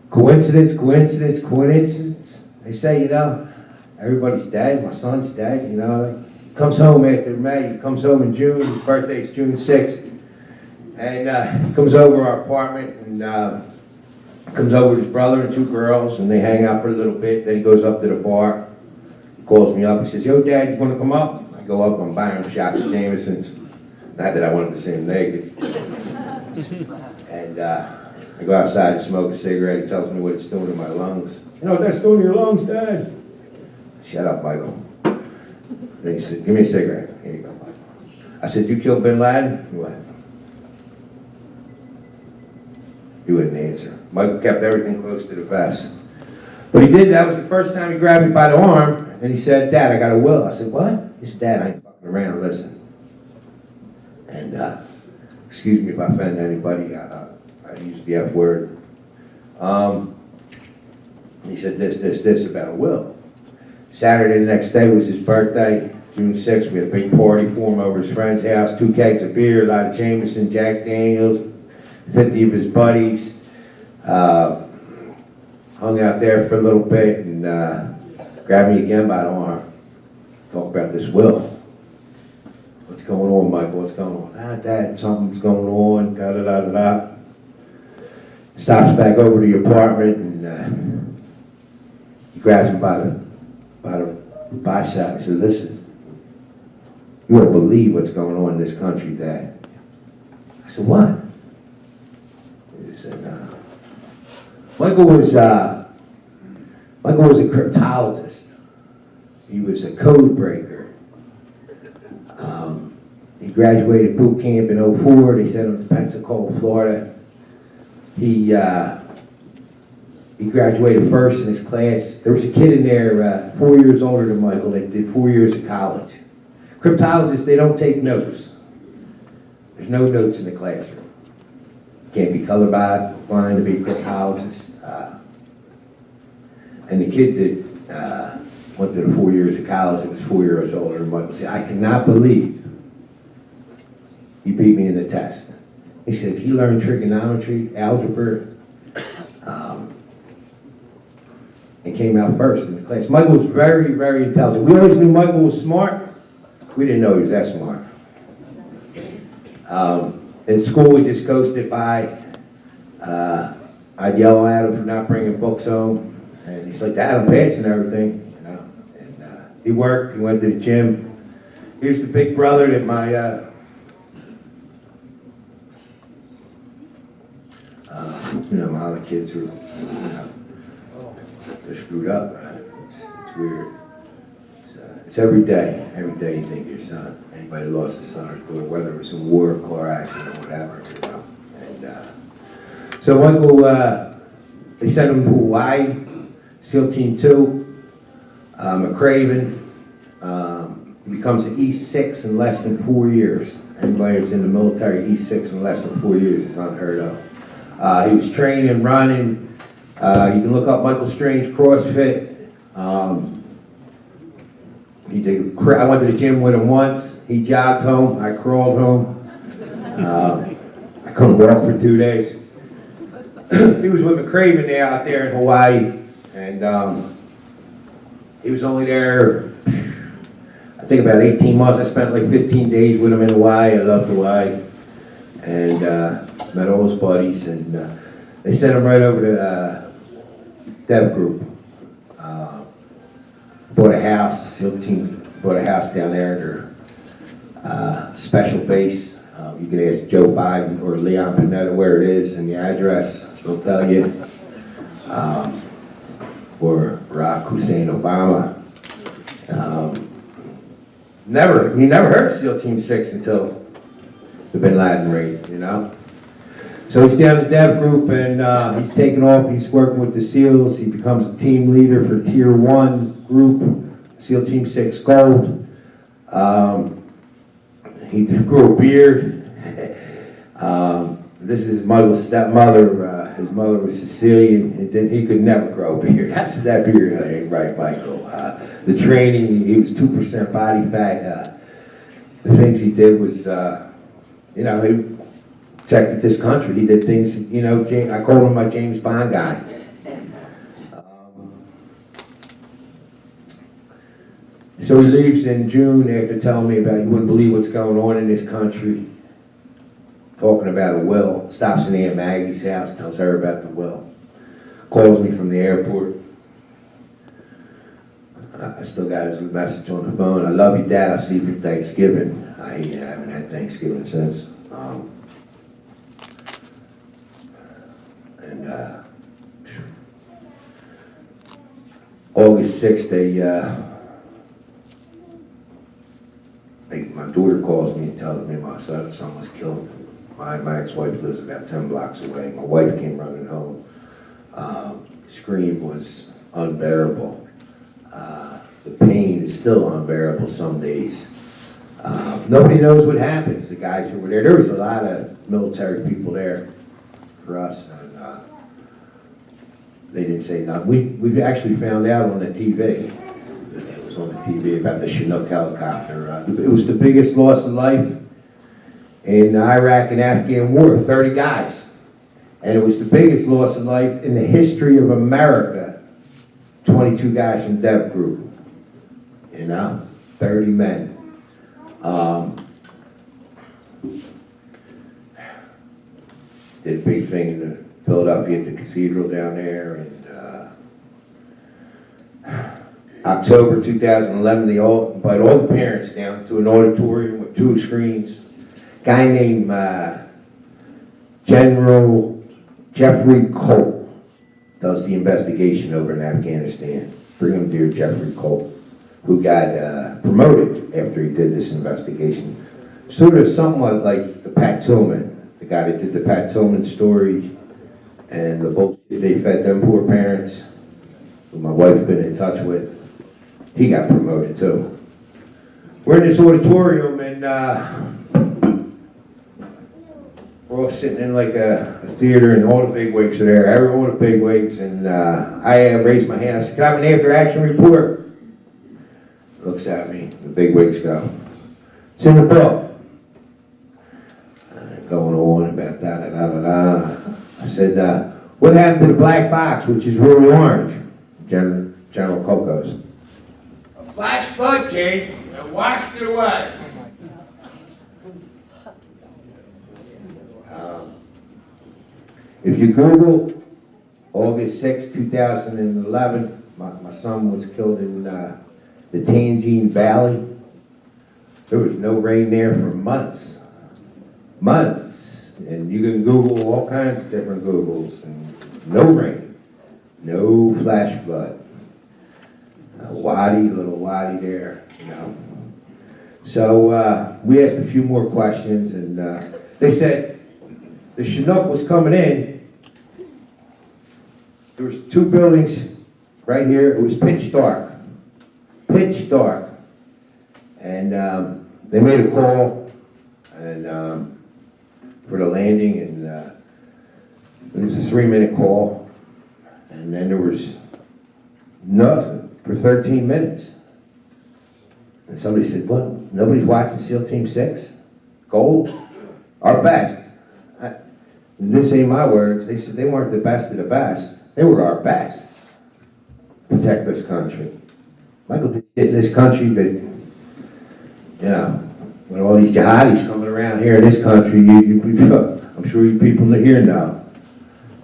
coincidence, coincidence, coincidence. They say, you know, everybody's dead. My son's dead. You know, he comes home after May. He comes home in June. His birthday's June 6th, and he comes over our apartment and. Comes over with his brother and 2 girls, and they hang out for a little bit. Then he goes up to the bar, calls me up. He says, yo, Dad, you want to come up? I go up, I'm buying him shots of Jameson's. Not that I wanted to see him naked. And I go outside to smoke a cigarette. He tells me what it's doing to my lungs. You know what that's doing to your lungs, Dad? Shut up, Michael. Then he said, give me a cigarette. Here you go, Michael. I said, you killed Bin Laden? He went. He wouldn't answer. Michael kept everything close to the vest. But he did, that was the first time he grabbed me by the arm, and he said, Dad, I got a will. I said, what? He said, Dad, I ain't fucking around, listen. And excuse me if I offend anybody, I use the F word. He said this about a will. Saturday the next day was his birthday, June 6th. We had a big party for him over his friend's house, 2 kegs of beer, a lot of Jameson, Jack Daniels, 50 of his buddies. Hung out there for a little bit and grabbed me again by the arm. Talk about this will. What's going on, Michael? What's going on? Dad, something's going on, da-da-da-da-da. Stops back over to the apartment and he grabs me by the bicep. He said, listen, you won't believe what's going on in this country, Dad. I said, what? He said, Michael was a cryptologist. He was a code breaker. He graduated boot camp in '04. They sent him to Pensacola, Florida. He graduated first in his class. There was a kid in there 4 years older than Michael that did 4 years of college. Cryptologists, they don't take notes. There's no notes in the classroom. Can't be colorblind to be a cryptologist. And the kid that went to the 4 years of college and was 4 years older than Michael said, I cannot believe he beat me in the test. He said he learned trigonometry, algebra, and came out first in the class. Michael was very, very intelligent. We always knew Michael was smart. We didn't know he was that smart. In school, we just coasted by. I'd yell at him for not bringing books home. And he's like, Dad, I'm passing everything. You know? And he worked, he went to the gym. Here's the big brother that my my other kids were, they're screwed up. It's weird. It's every day you think your son. Anybody lost a son or daughter, whether it was in war, car accident, or whatever, you know. And so Michael, they sent him to Hawaii, SEAL Team 2, McCraven. He becomes an E6 in less than 4 years. Anybody who's in the military, E6 in less than 4 years is unheard of. He was training, running. You can look up Michael Strange CrossFit. I went to the gym with him once. He jogged home. I crawled home. I couldn't walk for 2 days. He was with McCraven now out there in Hawaii, and he was only there, I think about 18 months. I spent like 15 days with him in Hawaii. I loved Hawaii, and met all his buddies, and they sent him right over to Dev Group. Bought a house, SEAL Team bought a house down there, their special base. You can ask Joe Biden or Leon Panetta where it is and the address, they'll tell you. Or Barack Hussein Obama. You never heard of SEAL Team 6 until the Bin Laden raid, you know? So he's down at Dev Group and he's taken off, he's working with the SEALs, he becomes a team leader for Tier 1 group, SEAL Team 6 Gold. He grew a beard. This is Michael's stepmother. His mother was Sicilian. He could never grow a beard. I said, that beard ain't right, Michael. The training, he was 2% body fat. The things he did was, he protected this country. He did things, I called him my James Bond guy. So he leaves in June after telling me about, you wouldn't believe what's going on in this country. Talking about a will. Stops in Aunt Maggie's house, tells her about the will. Calls me from the airport. I still got his message on the phone. I love you, Dad. I'll see you for Thanksgiving. I haven't had Thanksgiving since. August 6th, my daughter calls me and tells me my son was killed. My ex-wife lives about 10 blocks away. My wife came running home. The scream was unbearable. The pain is still unbearable some days. Nobody knows what happens. The guys who were there, there was a lot of military people there for us, and they didn't say nothing. We actually found out on the TV. It was on the TV about the Chinook helicopter. It was the biggest loss of life in the Iraq and Afghan war, 30 guys. And it was the biggest loss of life in the history of America, 22 guys from Dev Group. You know, 30 men. Did a big thing in Philadelphia at the cathedral down there, and October 2011, they all invited all the parents down to an auditorium with 2 screens. A guy named General Jeffrey Colt does the investigation over in Afghanistan. Brigadier Jeffrey Colt, who got promoted after he did this investigation. Sort of somewhat like the Pat Tillman, the guy that did the Pat Tillman story and the bullshit they fed them poor parents, who my wife's been in touch with. He got promoted too. We're in this auditorium, and we're all sitting in like a theater, and all the bigwigs are there, all the bigwigs, and I raised my hand. I said, "Can I have an after-action report?" Looks at me, the bigwigs go, "It's in the book." Going on about da-da-da-da-da. I said, "What happened to the black box, which is really orange?" General Colt goes, "A flash flood came and washed it away." If you Google August 6, 2011, my son was killed in the Tangine Valley. There was no rain there for months. Months. And you can Google all kinds of different Googles, and no rain. No flash flood. A little wadi there, you know. So we asked a few more questions, and they said the Chinook was coming in. There was 2 buildings right here. It was pitch dark. Pitch dark. And they made a call and for the landing, and it was a 3-minute call. And then there was nothing for 13 minutes. And somebody said, "What? Nobody's watching SEAL Team 6? Gold? Our best." This ain't my words. They said they weren't the best of the best. They were our best. Protect this country. Michael did shit in this country that, you know, with all these jihadis coming around here in this country, I'm sure you people here know.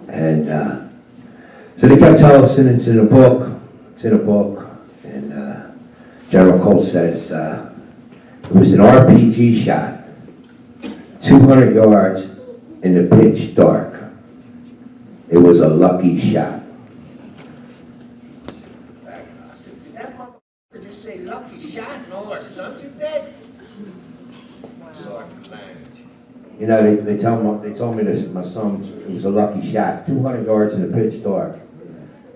And so they kept telling us it's in a book. It's in a book. And General Colt says it was an RPG shot, 200 yards in the pitch dark. It was a lucky shot. I said, "Did that motherfucker just say lucky shot and all our sons are dead?" Sorry for language. You know, they told me this, my son, it was a lucky shot, 200 yards in the pitch dark.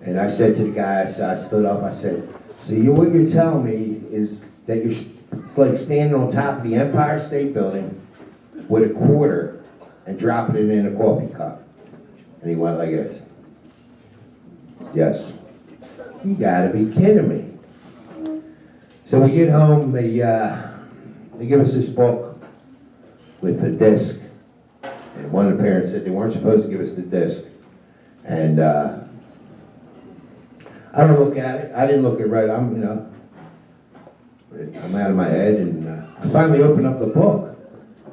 And I said to the guy, I stood up, I said, "So what you're telling me is that it's like standing on top of the Empire State Building with a quarter and dropping it in a coffee cup." And he went like this. "Yes." You gotta be kidding me. So we get home, they give us this book with the disc. And one of the parents said they weren't supposed to give us the disc. And I don't look at it. I didn't look at it right. I'm out of my head, and I finally opened up the book.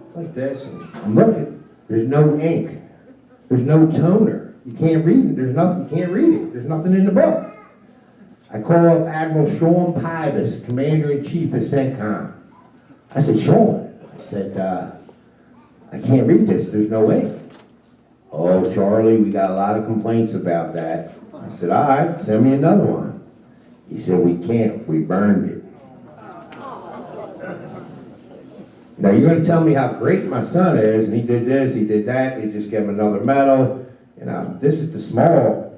It's like this, and I'm looking. There's no ink. There's no toner. You can't read it. There's nothing. You can't read it. There's nothing in the book. I call up Admiral Sean Pybus, Commander-in-Chief of CENTCOM. I said, "Sean," I said, "I can't read this. There's no ink." "Oh, Charlie, we got a lot of complaints about that." I said, "All right, send me another one." He said, "We can't. We burned it." Now you're going to tell me how great my son is, and he did this, he did that, they just gave him another medal. You know, this is the small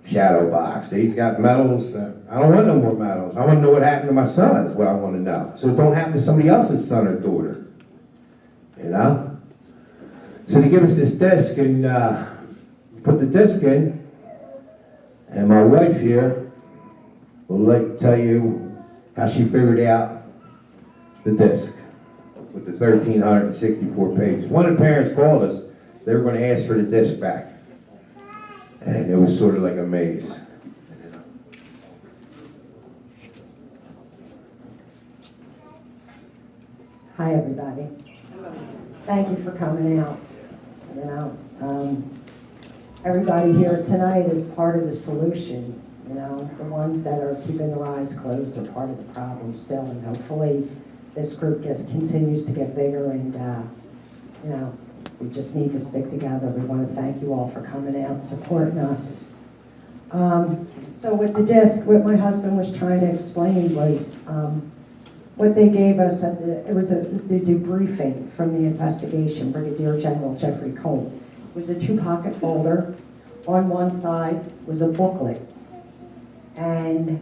shadow box. He's got medals. I don't want no more medals. I want to know what happened to my son is what I want to know. So it don't happen to somebody else's son or daughter. You know? So they give us this disc and put the disc in, and my wife here will tell you how she figured out the disc with the 1,364 pages. One of the parents called us. They were going to ask for the disc back. And it was sort of like a maze. Hi, everybody. Thank you for coming out. You know, everybody here tonight is part of the solution. You know, the ones that are keeping their eyes closed are part of the problem still, and hopefully this group continues to get bigger, and you know, we just need to stick together. We want to thank you all for coming out and supporting us. So with the disc, what my husband was trying to explain was what they gave us at the debriefing from the investigation. Brigadier General Jeffrey Cole. It was a 2-pocket folder. On one side was a booklet, and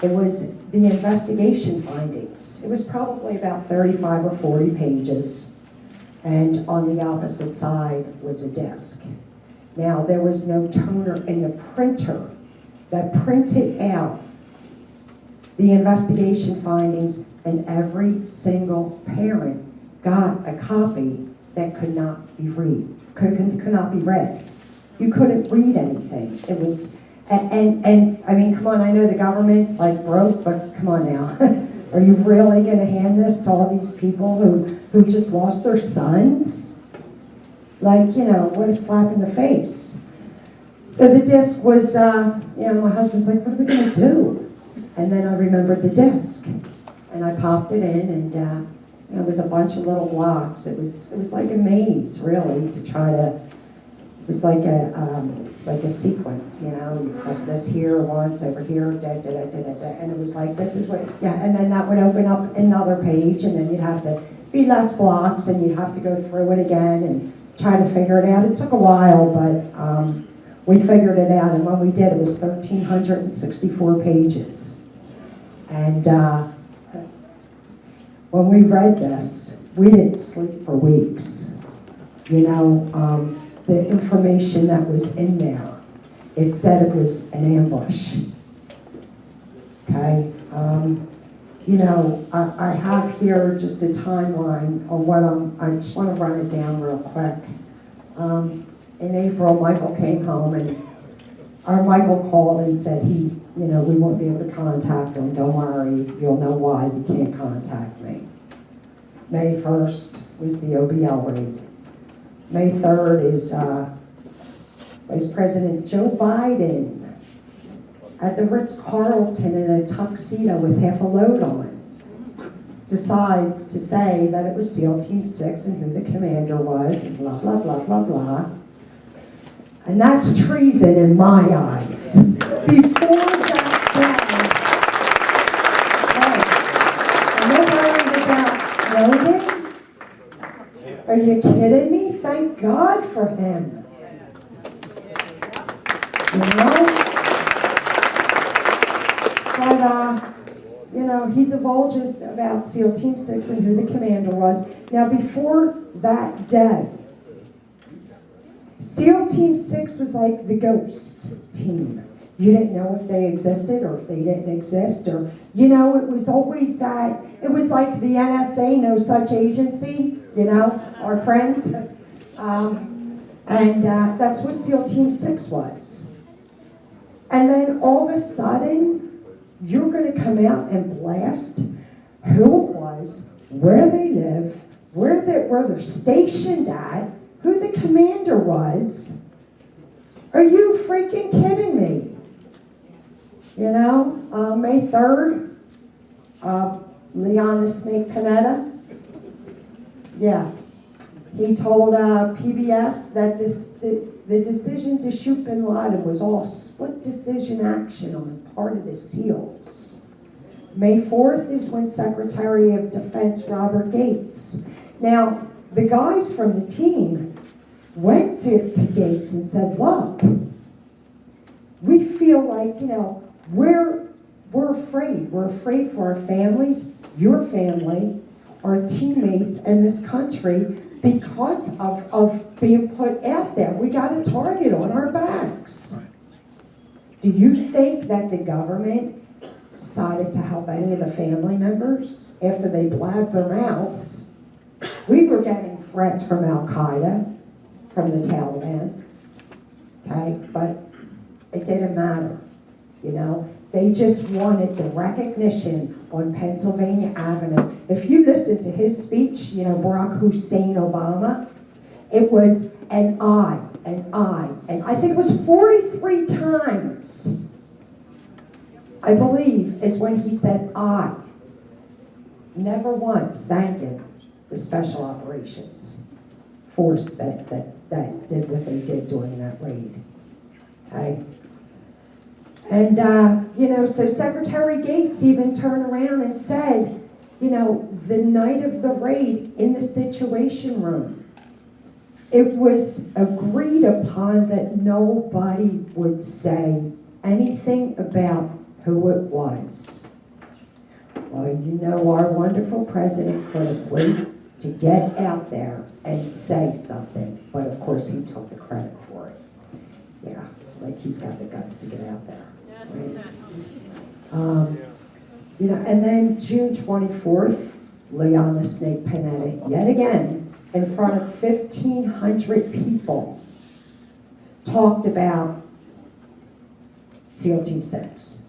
it was the investigation findings. It was probably about 35 or 40 pages, and on the opposite side was a disc. Now, there was no toner in the printer that printed out the investigation findings, and every single parent got a copy that could not be could not be read. You couldn't read anything. It was, and I mean, come on, I know the government's like broke, but come on now. Are you really going to hand this to all these people who just lost their sons? Like, you know, what a slap in the face. So the disc was, you know, my husband's like, what are we going to do? And then I remembered the disc, and I popped it in, and it was a bunch of little blocks. It was like a maze, really, to try to. It was like a sequence, you know. You press this here once, over here, and it was like, this is what, yeah. And then that would open up another page, and then you'd have to be less blocks, and you'd have to go through it again and try to figure it out. It took a while, but we figured it out, and when we did, it was 1,364 pages. And when we read this, we didn't sleep for weeks. You know, the information that was in there, it said it was an ambush. Okay? You know, I have here just a timeline on what I just want to run it down real quick. In April, Michael came home, and our Michael called and said you know, we won't be able to contact him. Don't worry, you'll know why you can't contact me. May 1st was the OBL raid. May 3rd is Vice President Joe Biden at the Ritz-Carlton in a tuxedo with half a load on decides to say that it was SEAL Team 6 and who the commander was, and blah, blah, blah, blah, blah. And that's treason in my eyes. Before that day, am I worried about Snowden? Are you kidding me? Thank God for him. You know? But, you know, he divulges about SEAL Team 6 and who the commander was. Now, before that day, SEAL Team 6 was like the ghost team. You didn't know if they existed or if they didn't exist, or, you know, it was always that, it was like the NSA, no such agency, you know, our friends. And that's what SEAL Team 6 was. And then all of a sudden, you're going to come out and blast who it was, where they live, where they're stationed at, who the commander was. Are you freaking kidding me? You know, May 3rd, Leon the Snake Panetta, yeah, he told PBS that the decision to shoot bin Laden was all split decision action on the part of the SEALs. May 4th is when Secretary of Defense Robert Gates. Now, the guys from the team went to Gates and said, look, we feel like, you know, we're afraid. We're afraid for our families, your family, our teammates, and this country because of being put out there. We got a target on our backs. Do you think that the government decided to help any of the family members after they blabbed their mouths? We were getting threats from Al-Qaeda, from the Taliban, okay? But it didn't matter, you know? They just wanted the recognition on Pennsylvania Avenue. If you listen to his speech, you know, Barack Hussein Obama, it was an I, and I think it was 43 times, I believe, is when he said I. Never once thanking the special operations force that did what they did during that raid. Okay? And, you know, so Secretary Gates even turned around and said, you know, the night of the raid in the Situation Room, it was agreed upon that nobody would say anything about who it was. Well, you know, our wonderful president couldn't wait to get out there and say something, but of course he took the credit for it. Yeah, like he's got the guts to get out there. Right? You know, and then June 24th, Leon the Snake Panetta, yet again, in front of 1,500 people, talked about SEAL Team 6.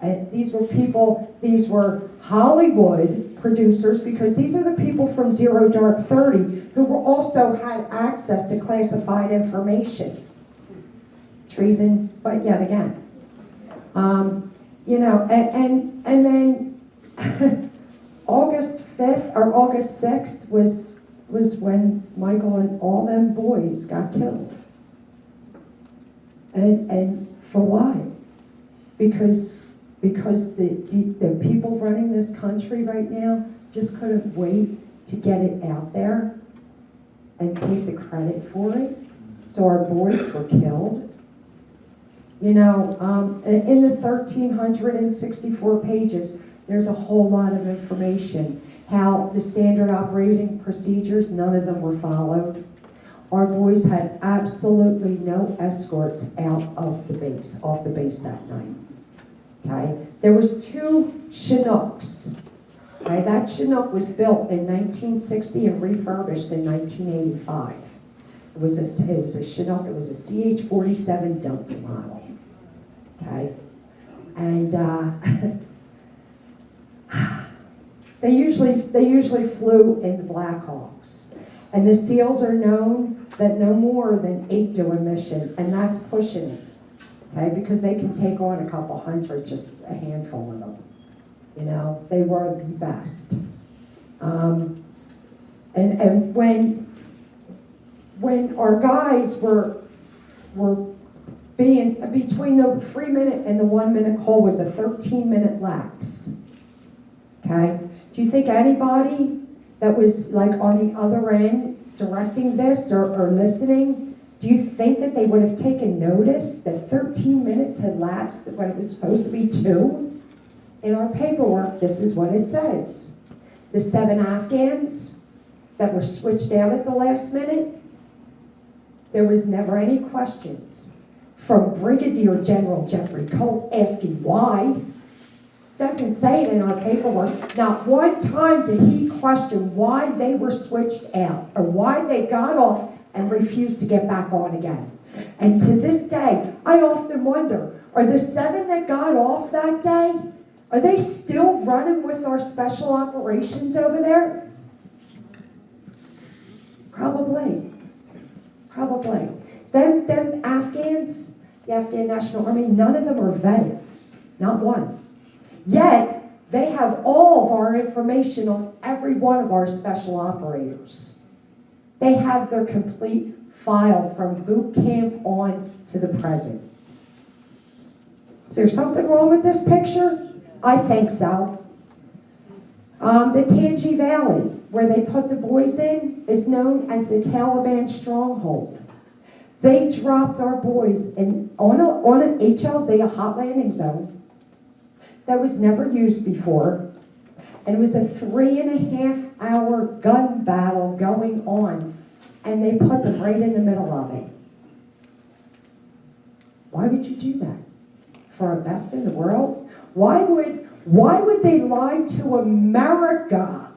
And these were people, these were Hollywood producers, because these are the people from Zero Dark 30 who were also had access to classified information. Treason, but yet again. You know, and then August 5th or August 6th was when Michael and all them boys got killed. And for why? Because the people running this country right now just couldn't wait to get it out there and take the credit for it. So our boys were killed. You know, in the 1,364 pages, there's a whole lot of information. How the standard operating procedures, none of them were followed. Our boys had absolutely no escorts out of the base, off the base that night. Okay, there was 2 Chinooks. Okay, that Chinook was built in 1960 and refurbished in 1985. It was a Chinook. It was a CH-47 Delta model. Okay, and they usually flew in the Black Hawks, and the SEALs are known that no more than 8 do a mission, and that's pushing it. Okay, because they can take on a couple hundred, just a handful of them. You know, they were the best. And when our guys were being between the 3-minute and the 1-minute call was a 13-minute lapse. Okay, do you think anybody that was like on the other end directing this or listening? Do you think that they would have taken notice that 13 minutes had lapsed when it was supposed to be 2? In our paperwork, this is what it says. The 7 Afghans that were switched out at the last minute, there was never any questions from Brigadier General Jeffrey Colt asking why. Doesn't say it in our paperwork. Not one time did he question why they were switched out or why they got off and refused to get back on again. And to this day, I often wonder, are the 7 that got off that day, are they still running with our special operations over there? Probably. Probably. Them Afghans, the Afghan National Army, none of them are vetted. Not one. Yet, they have all of our information on every one of our special operators. They have their complete file from boot camp on to the present. Is there something wrong with this picture? I think so. The Tangi Valley, where they put the boys in, is known as the Taliban stronghold. They dropped our boys on a HLZ, a hot landing zone, that was never used before. And it was a 3.5-hour gun battle going on. And they put them right in the middle of it. Why would you do that? For our best in the world? Why would they lie to America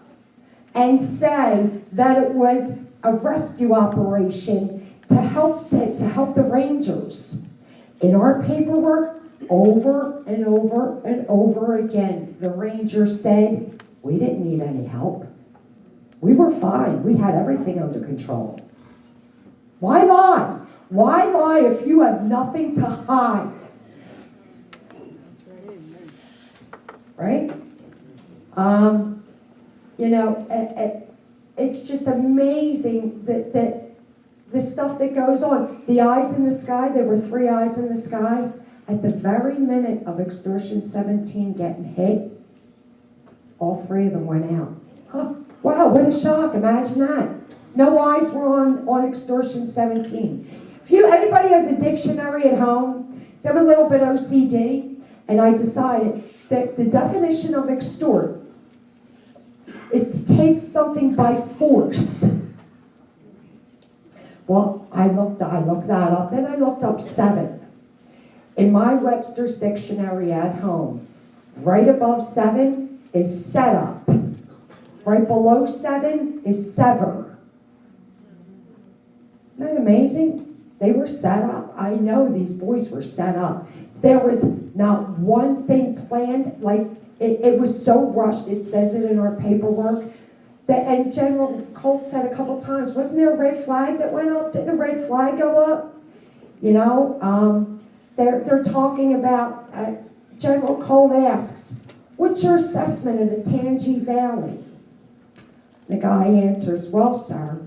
and say that it was a rescue operation to help the Rangers? In our paperwork, over and over and over again, the Rangers said, we didn't need any help. We were fine. We had everything under control. Why lie? Why lie if you have nothing to hide? Right? You know, it's just amazing that the stuff that goes on. The eyes in the sky, there were 3 eyes in the sky. At the very minute of Extortion 17 getting hit, all 3 of them went out. Huh. Wow, what a shock. Imagine that. No eyes were on Extortion 17. If anybody has a dictionary at home, so I'm a little bit OCD, and I decided that the definition of extort is to take something by force. Well, I looked that up. Then I looked up 7. In my Webster's dictionary at home, right above 7 is set up. Right below 7 is sever. Isn't that amazing? They were set up. I know these boys were set up. There was not one thing planned. Like, it was so rushed. It says it in our paperwork. And General Colt said a couple times, wasn't there a red flag that went up? Didn't a red flag go up? You know, they're talking about, General Colt asks, what's your assessment of the Tangi Valley? The guy answers, well, sir,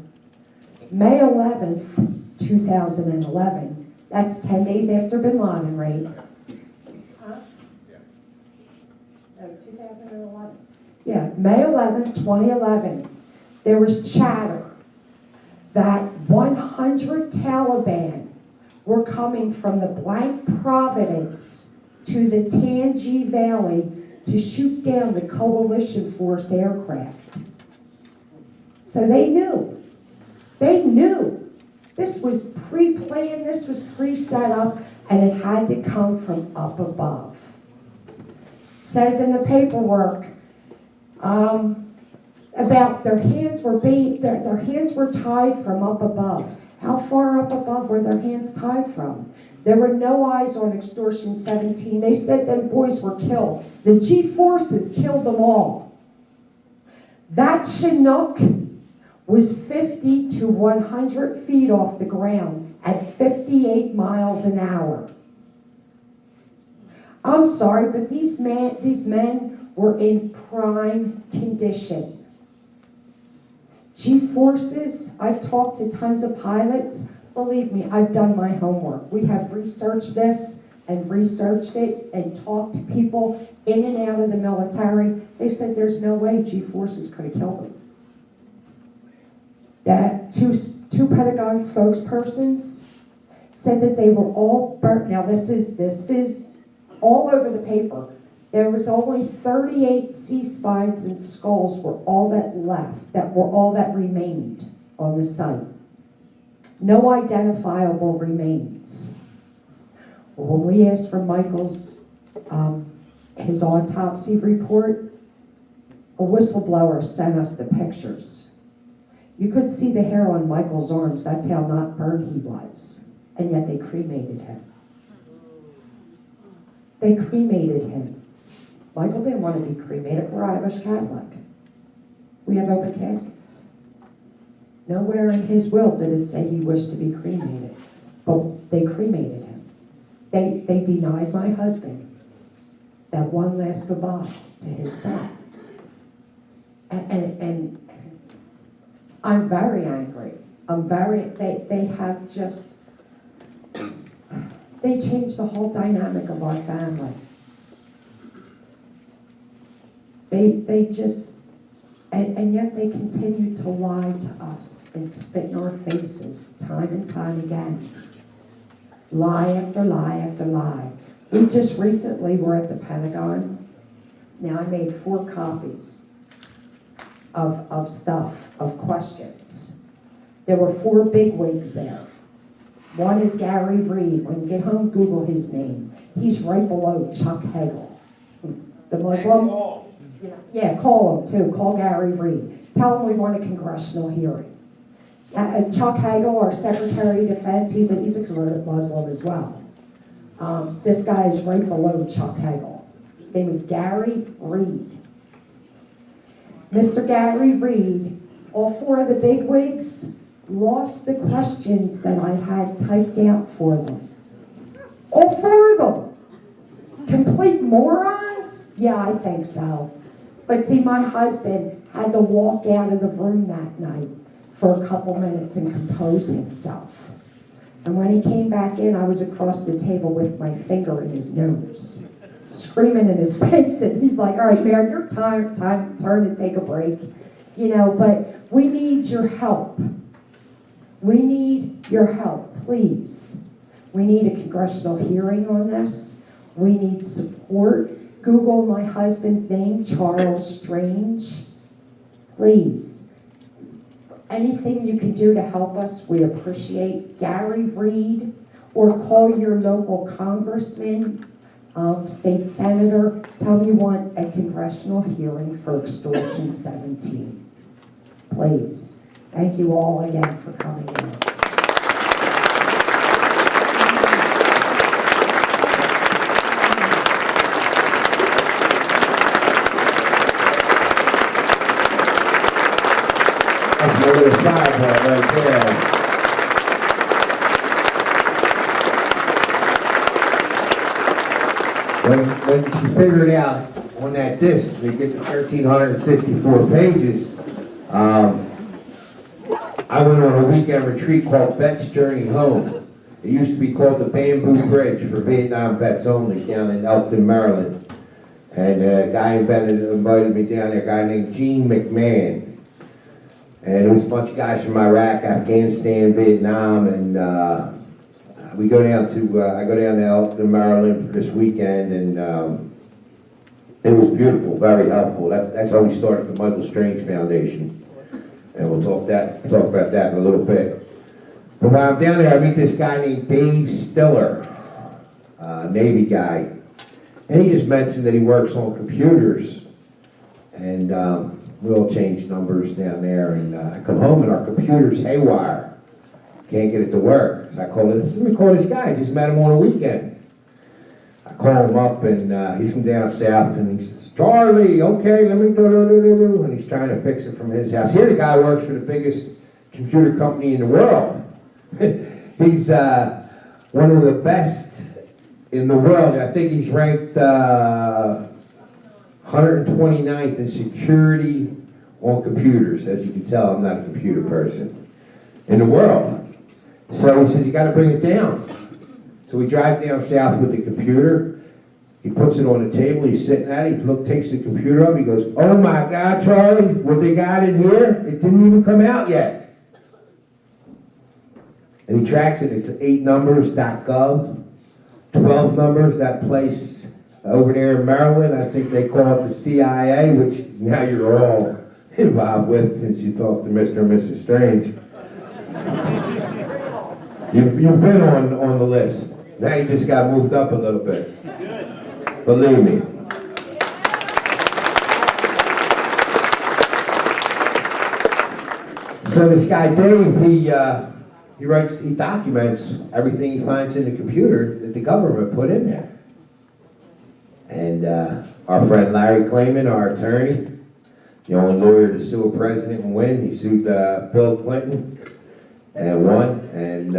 May 11th, 2011, that's 10 days after Bin Laden raid. Huh? No, 2011. Yeah, May 11th, 2011, there was chatter that 100 Taliban were coming from the blank Providence to the Tangi Valley to shoot down the coalition force aircraft. So they knew. They knew. This was pre-planned, this was pre-set up, and it had to come from up above. Says in the paperwork, about their hands were tied from up above. How far up above were their hands tied from? There were no eyes on Extortion 17. They said them boys were killed. The G-forces killed them all. That Chinook was 50 to 100 feet off the ground at 58 miles an hour. I'm sorry, but these men were in prime condition. G-forces, I've talked to tons of pilots. Believe me, I've done my homework. We have researched this and researched it and talked to people in and out of the military. They said there's no way G-forces could have killed them. That two Pentagon spokespersons said that they were all burnt. Now this is all over the paper. There was only 38 C-spines and skulls were all that left, that were all that remained on the site. No identifiable remains. When we asked for Michael's, his autopsy report, a whistleblower sent us the pictures. You could see the hair on Michael's arms. That's how not burned he was. And yet they cremated him. They cremated him. Michael didn't want to be cremated. We're Irish Catholic. We have open caskets. Nowhere in his will did it say he wished to be cremated. But they cremated him. They denied my husband that one last goodbye to his son. And I'm very angry. They have just, they changed the whole dynamic of our family. They just, and yet they continue to lie to us and spit in our faces time and time again. Lie after lie after lie. We just recently were at the Pentagon. Now I made 4 copies of stuff, of questions. There were 4 bigwigs there. One is Gary Reed. When you get home, Google his name. He's right below Chuck Hagel, the Muslim. Yeah, call him too. Call Gary Reed. Tell him we want a congressional hearing. Chuck Hagel, our Secretary of Defense, he's a converted Muslim as well. This guy is right below Chuck Hagel. His name is Gary Reed. Mr. Gary Reed, all 4 of the bigwigs lost the questions that I had typed out for them. All 4 of them. Complete morons? Yeah, I think so. But see, my husband had to walk out of the room that night for a couple minutes and compose himself. And when he came back in, I was across the table with my finger in his nose, screaming in his face, and he's like, all right, Mary, your turn to take a break. You know, but we need your help. We need your help, please. We need a congressional hearing on this. We need support. Google my husband's name, Charles Strange. Please. Anything you can do to help us, we appreciate. Gary Reed, or call your local congressman, state senator. Tell me you want a congressional hearing for Extortion 17. Please. Thank you all again for coming in. That's a little sidebar right there. When she figured out on that disc, we get to 1,364 pages, I went on a weekend retreat called Vet's Journey Home. It used to be called the Bamboo Bridge for Vietnam vets only down in Elkton, Maryland. And a guy invited me down there, a guy named Gene McMahon. And it was a bunch of guys from Iraq, Afghanistan, Vietnam, and I go down to Elkton, Maryland for this weekend, and it was beautiful, very helpful. That's how we started the Michael Strange Foundation, and we'll talk about that in a little bit. But while I'm down there, I meet this guy named Dave Stiller, Navy guy, and he just mentioned that he works on computers, and we all change numbers down there, and I come home and our computer's haywire. Can't get it to work. So let me call this guy. I just met him on a weekend. I call him up, and he's from down south, and he says, Charlie, okay, let me do. And he's trying to fix it from his house. Here the guy works for the biggest computer company in the world. He's one of the best in the world. I think he's ranked 129th in security on computers. As you can tell, I'm not a computer person in the world. So he says, you got to bring it down. So we drive down south with the computer. He puts it on the table. He's sitting at it. He takes the computer up. He goes, oh my God, Charlie, what they got in here, it didn't even come out yet. And he tracks it. It's 8numbers.gov, 12 numbers, that place over there in Maryland. I think they call it the CIA, which now you're all involved with since you talked to Mr. and Mrs. Strange. You've been on the list. Now you just got moved up a little bit. Believe me. So this guy Dave, he documents everything he finds in the computer that the government put in there. And our friend Larry Klayman, our attorney, the only lawyer to sue a president and win, he sued Bill Clinton and won. And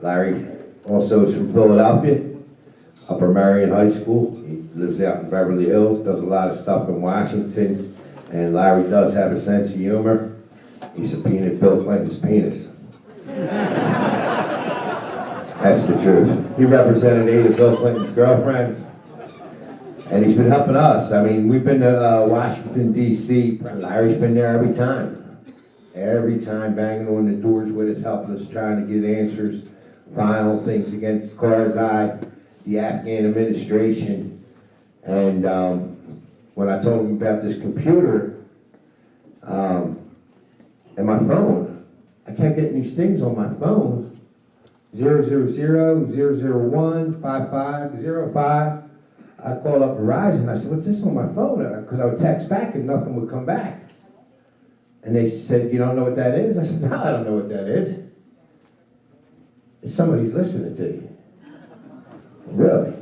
Larry also is from Philadelphia, Upper MaryAnn High School. He lives out in Beverly Hills, does a lot of stuff in Washington. And Larry does have a sense of humor. He subpoenaed Bill Clinton's penis. That's the truth. He represented 8 of Bill Clinton's girlfriends. And he's been helping us. I mean, we've been to Washington, D.C. Larry's been there every time. Every time, banging on the doors with us, helping us, trying to get answers. filing things against Karzai, the Afghan administration. And when I told him about this computer and my phone, I kept getting these things on my phone, 000-001-5505. I called up Verizon. I said, what's this on my phone? Because I would text back and nothing would come back. And they said, you don't know what that is? I said, no, I don't know what that is. Somebody's listening to you. Really?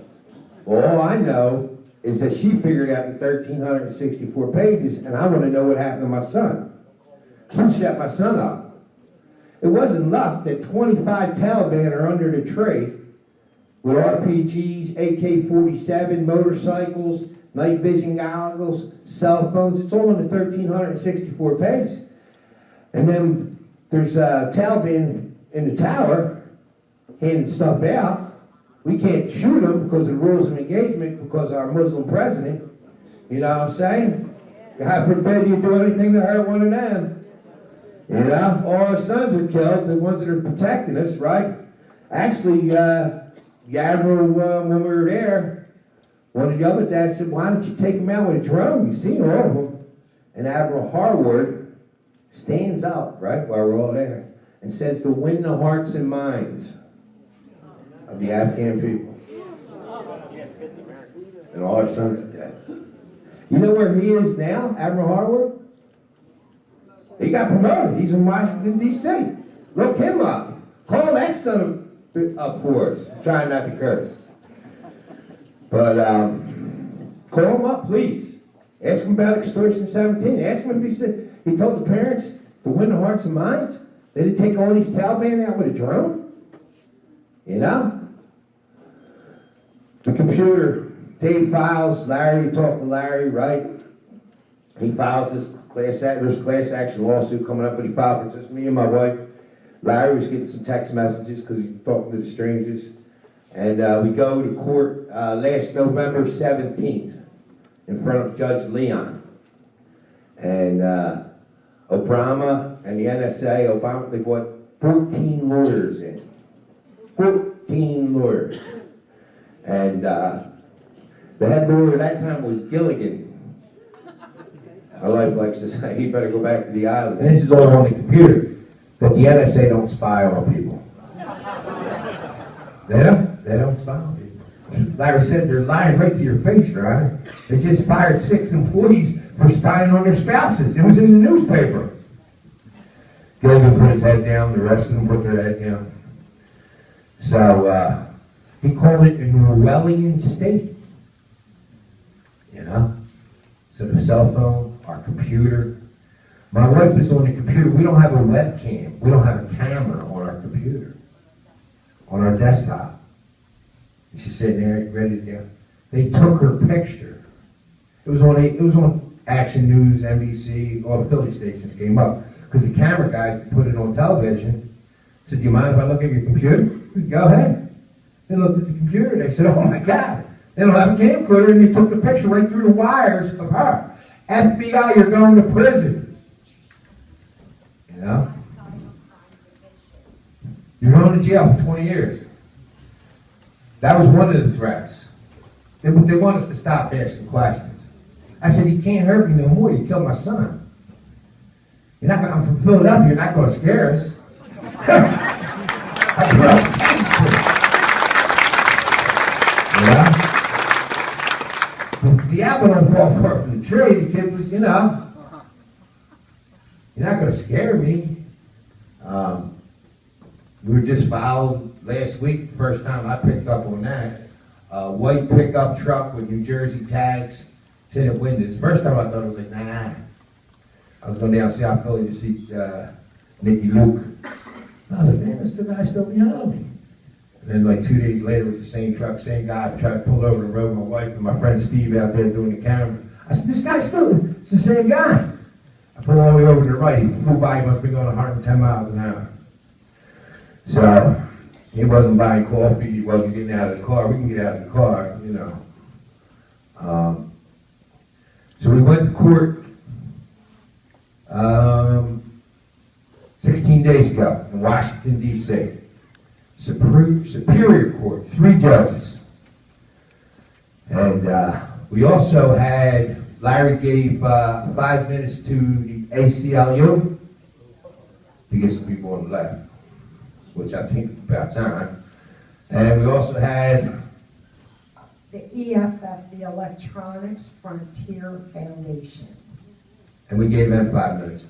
Well, all I know is that she figured out the 1,364 pages, and I want to know what happened to my son. Who set my son up? It wasn't luck that 25 Taliban are under the tree with RPGs, AK-47, motorcycles, night vision goggles, cell phones. It's all in the 1,364 pages. And then there's Taliban in the tower handing stuff out. We can't shoot them because of the rules of engagement because our Muslim president, you know what I'm saying? God forbid you do anything to hurt one of them. You know, all our sons are killed, the ones that are protecting us, right? Actually, the Admiral, when we were there, one of the other dads said, why don't you take them out with a drone? You've seen all of them. And Admiral Harwood stands up, right, while we're all there, and says to win the hearts and minds of the Afghan people. And all our sons are dead. You know where he is now, Admiral Harwood? He got promoted. He's in Washington, D.C. Look him up. Call that son up for us. Trying not to curse. But call him up, please. Ask him about Extortion 17. Ask him if he said he told the parents to win the hearts and minds. They didn't take all these Taliban out with a drone. You know? The computer, Dave files, Larry, you talk to Larry, right? He files this class action lawsuit coming up, but he filed for just me and my wife. Larry was getting some text messages because he's talking to the strangers. And we go to court last November 17th in front of Judge Leon. And Obama and the NSA, they brought 14 lawyers in. 14 lawyers. And the head lawyer at that time was Gilligan. My wife likes to say, he better go back to the island. And this is all on the computer, that the NSA don't spy on people. They don't spy on people. Larry said they're lying right to your face, right? They just fired 6 employees for spying on their spouses. It was in the newspaper. Gilligan put his head down, the rest of them put their head down. So he called it an Orwellian state. You know? So the cell phone, our computer. My wife is on the computer. We don't have a webcam. We don't have a camera on our computer, on our desktop. And she's sitting there ready to go. They took her picture. It was on Action News, NBC, all the Philly stations came up. Because the camera guys that put it on television said, do you mind if I look at your computer? Go ahead. They looked at the computer. They said, oh my God. They don't have a camcorder, and they took the picture right through the wires of her. FBI, you're going to prison. You know? You're going to jail for 20 years. That was one of the threats. They want us to stop asking questions. I said, you can't hurt me no more. You killed my son. You're not going. I'm from Philadelphia. You're not going to scare us. I grew up gangster. The apple don't fall far from the tree. The kid was, you know. You're not going to scare me. We were just filed last week. The first time I picked up on that. White pickup truck with New Jersey tags, tinted windows. First time I thought it was like, nah. I was going down to South Philly to see Nicky Luke. And I was like, man, this the guy still behind me. And then like 2 days later, it was the same truck, same guy. I tried to pull over the road with my wife and my friend Steve out there doing the camera. I said, this guy's still, it's the same guy. I pulled all the way over to the right. He flew by, he must have been going 110 miles an hour. So, he wasn't buying coffee, he wasn't getting out of the car. We can get out of the car, you know. So we went to court 16 days ago in Washington, D.C. Superior Court, 3 judges. And we also had, Larry gave 5 minutes to the ACLU to get some people on the left, which I think is about time. And we also had The EFF, the Electronics Frontier Foundation. and we gave them 5 minutes.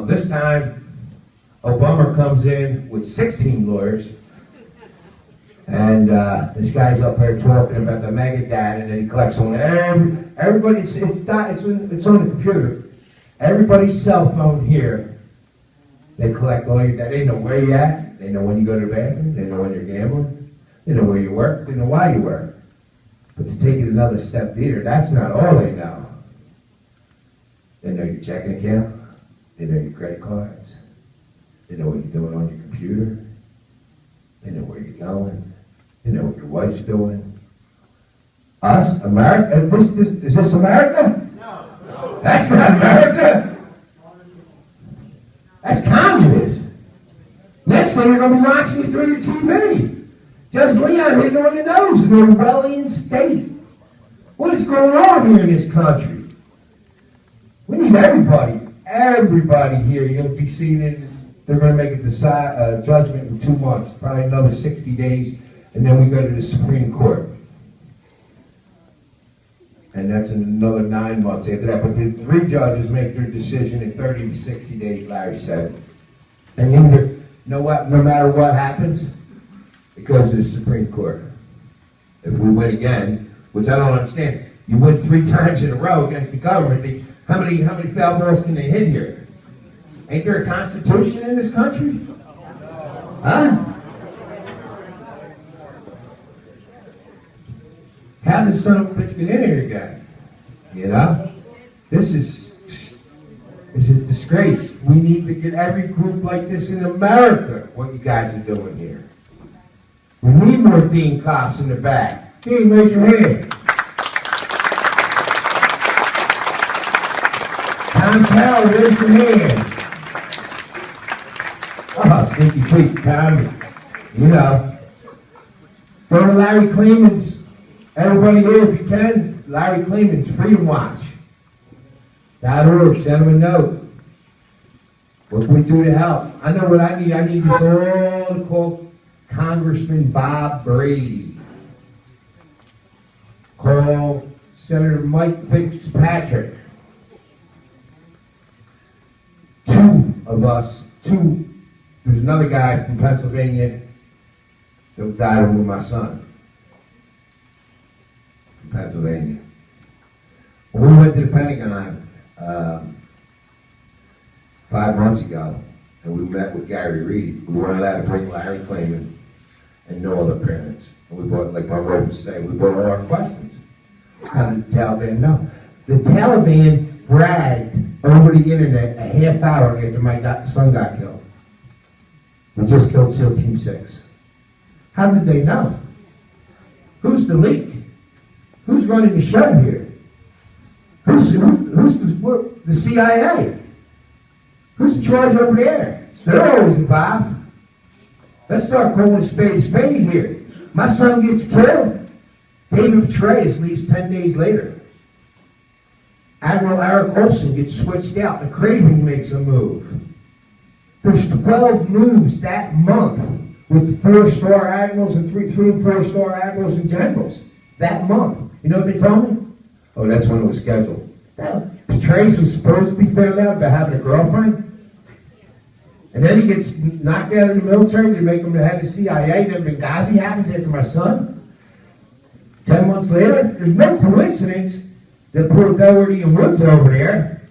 This time, Obama comes in with 16 lawyers, and this guy's up there talking about the mega data, and then he collects on everybody. It's on the computer. Everybody's cell phone here. They collect all your data. They know where you're at. They know when you go to the bathroom. They know when you're gambling. They know where you work. They know why you work. But to take it another step deeper, that's not all they know. They know your checking account. They know your credit cards. They know what you're doing on your computer. They know where you're going. They know what your wife's doing. Us, America? Is this America? No. That's not America. That's communist. Next thing, you're going to be watching it through your TV. Judge Leon hitting on the nose in an Orwellian state. What is going on here in this country? We need everybody here. You're going to be seeing it. They're going to make a judgment in 2 months, probably another 60 days, and then we go to the Supreme Court. And that's in another 9 months after that. But the 3 judges make their decision in 30 to 60 days, Larry said. And either, no matter what happens, it goes to the Supreme Court. If we win again, which I don't understand, you win 3 times in a row against the government. How many foul balls can they hit here? Ain't there a constitution in this country? Huh? How does son of a bitch get in here again? You know? This is a disgrace. We need to get every group like this in America, what you guys are doing here. We need more dean cops in the back. Dean, raise your hand. Tom Powell, raise your hand. Oh, sneaky peek, Tom. You know. Go to Larry Kleeman's. Everybody here, if you can, Larry Kleeman's Freedom Watch. .org, send him a note. What can we do to help? I know what I need. I need this all to call Congressman Bob Brady. Call Senator Mike Fitzpatrick. 2 of us, there's another guy from Pennsylvania that died with my son. From Pennsylvania. When we went to the Pentagon 5 months ago, and we met with Gary Reed, we weren't allowed to bring Larry Kleeman and no other parents. And we brought, like my wife was saying, we brought all our questions. How did the Taliban know? The Taliban bragged over the internet a half hour after my son got killed. We just killed SEAL Team 6. How did they know? Who's the leak? Who's running the show here? Who's the CIA? Who's in charge over there? So they're always involved. Let's start calling a spade here. My son gets killed. David Petraeus leaves 10 days later. Admiral Eric Olson gets switched out. The Craven makes a move. There's 12 moves that month with 4-star admirals and 3 and 4-star admirals and generals. That month. You know what they told me? Oh, that's when it was scheduled. Petraeus was supposed to be found out about having a girlfriend. And then he gets knocked out of the military. They make him the head of the CIA. Then Benghazi happens after my son. 10 months later, there's no coincidence that poor Doherty and Woods over there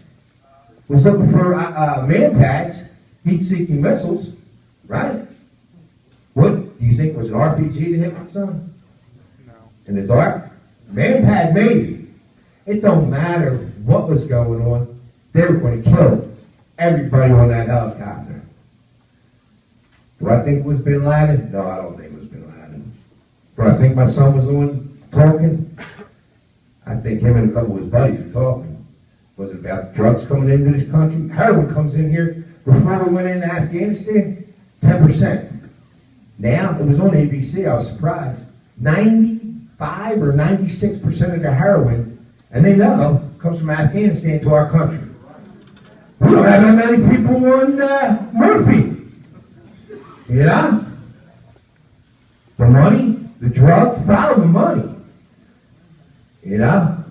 was looking for man-pads, heat-seeking missiles, right? What do you think was an RPG to hit my son? No. In the dark? Man-pad, maybe. It don't matter what was going on. They were going to kill everybody on that helicopter. Do I think it was Bin Laden? No, I don't think it was Bin Laden. Do I think my son was the one talking? I think him and a couple of his buddies were talking. Was it about the drugs coming into this country? Heroin comes in here. Before we went into Afghanistan, 10%. Now, it was on ABC, I was surprised. 95 or 96% of the heroin, and they know, comes from Afghanistan to our country. We don't have that many people on morphine. You know? The money, the drugs, follow the money. You know?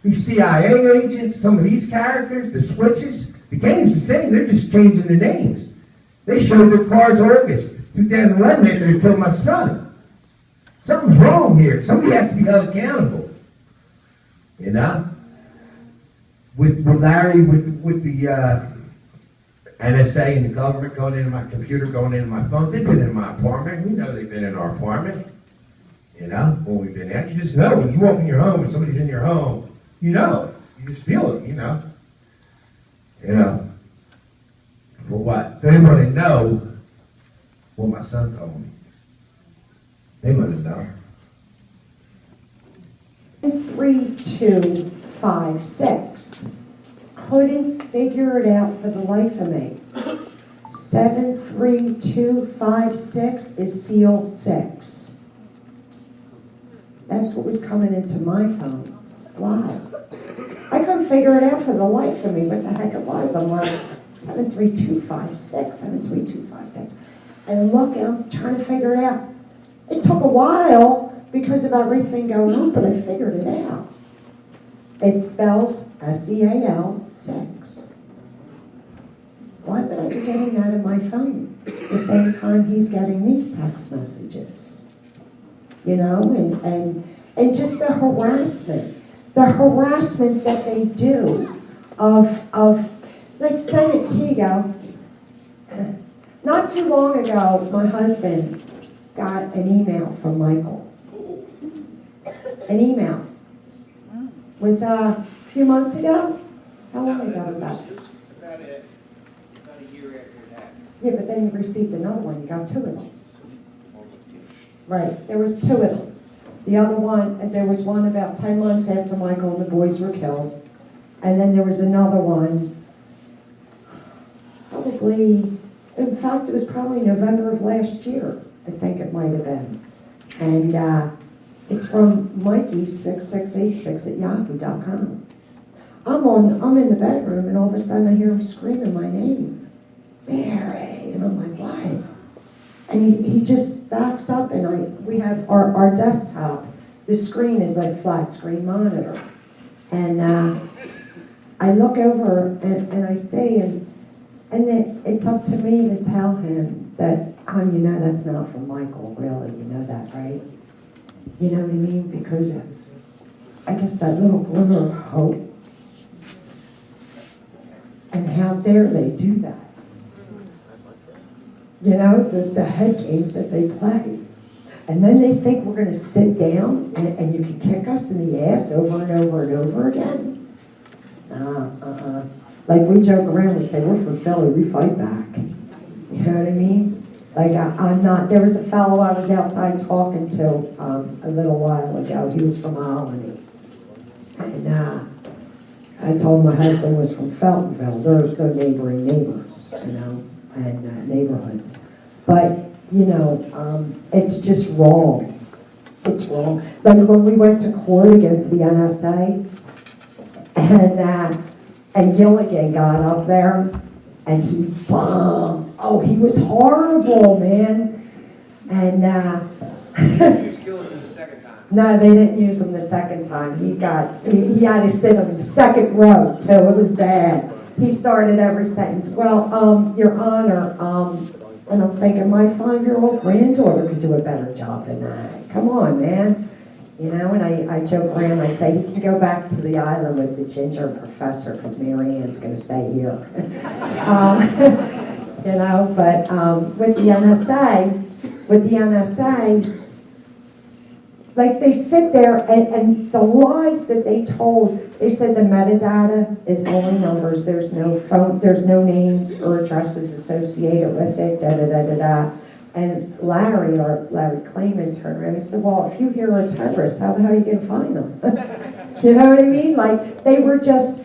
These CIA agents, some of these characters, the switches, the game's the same, they're just changing the names. They showed their cards August 2011 after they killed my son. Something's wrong here. Somebody has to be held accountable. You know? With Larry, with the NSA and the government going into my computer, going into my phones, they've been in my apartment. We know they've been in our apartment. You know, when we've been there. You just know when you walk in your home and somebody's in your home, you know. You just feel it, you know. You know. For what? They want to know what my son told me. They want to know. 3256. Couldn't figure it out for the life of me. 73256 is seal 6. That's what was coming into my phone. Wow. I couldn't figure it out for the life of me what the heck it was. I'm like, 73256, 73256. And look, I'm trying to figure it out. It took a while because of everything going on, but I figured it out. It spells SEAL 6. Why would I be getting that in my phone the same time he's getting these text messages? You know, and just the harassment that they do of like say, here you go. Not too long ago, my husband got an email from Michael. An email. Was a few months ago? How long ago was that? About a year after that. Yeah, but then you received another one. You got 2 of them. Right, there was 2 of them. The other one, there was one about 10 months after Michael and the boys were killed. And then there was another one, probably, in fact, it was probably November of last year, I think it might have been. And it's from Mikey6686@yahoo.com. I'm in the bedroom, and all of a sudden I hear him screaming my name, Mary, and I'm like, what? And he just backs up, and we have our desktop. The screen is like flat screen monitor, and I look over and I say, and then it's up to me to tell him that, you know, that's not from Michael, really. You know that, right? You know what I mean? Because I guess that little glimmer of hope. And how dare they do that? You know, the head games that they play. And then they think we're going to sit down and you can kick us in the ass over and over and over again. Like we joke around, we say, we're from Philly, we fight back. You know what I mean? Like I'm not, there was a fellow I was outside talking to a little while ago. He was from Albany. And I told my husband was from Feltonville. They're neighboring neighbors, you know, and neighborhoods. But, you know, it's just wrong. It's wrong. Like when we went to court against the NSA, and Gilligan got up there, and he bombed. Oh, he was horrible, man. And no, they didn't use him the second time. He had to sit on the second row too. It was bad. He started every sentence. Well, Your Honor, and I'm thinking my 5-year-old granddaughter could do a better job than that. Come on, man. You know, and I joke around, I say he can go back to the island with the ginger professor because MaryAnn's going to stay here. You know, but with the NSA, like they sit there and the lies that they told, they said the metadata is only numbers, there's no phone, there's no names or addresses associated with it, da-da-da-da-da. And Larry Klayman turned around and said, well, if you hear a terrorist, how the hell are you going to find them? You know what I mean? Like, they were just,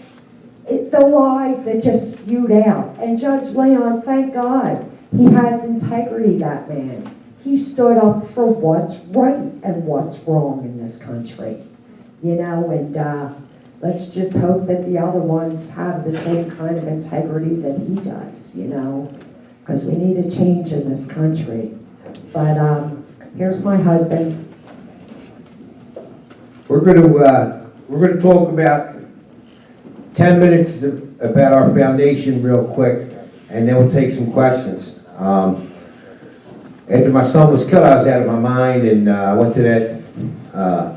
the lies that just spewed out. And Judge Leon, thank God, he has integrity, that man. he stood up for what's right and what's wrong in this country. You know, and let's just hope that the other ones have the same kind of integrity that he does, you know, because we need a change in this country. But here's my husband. We're going to talk about 10 minutes about our foundation real quick, and then we'll take some questions. After my son was killed, I was out of my mind, and I went to that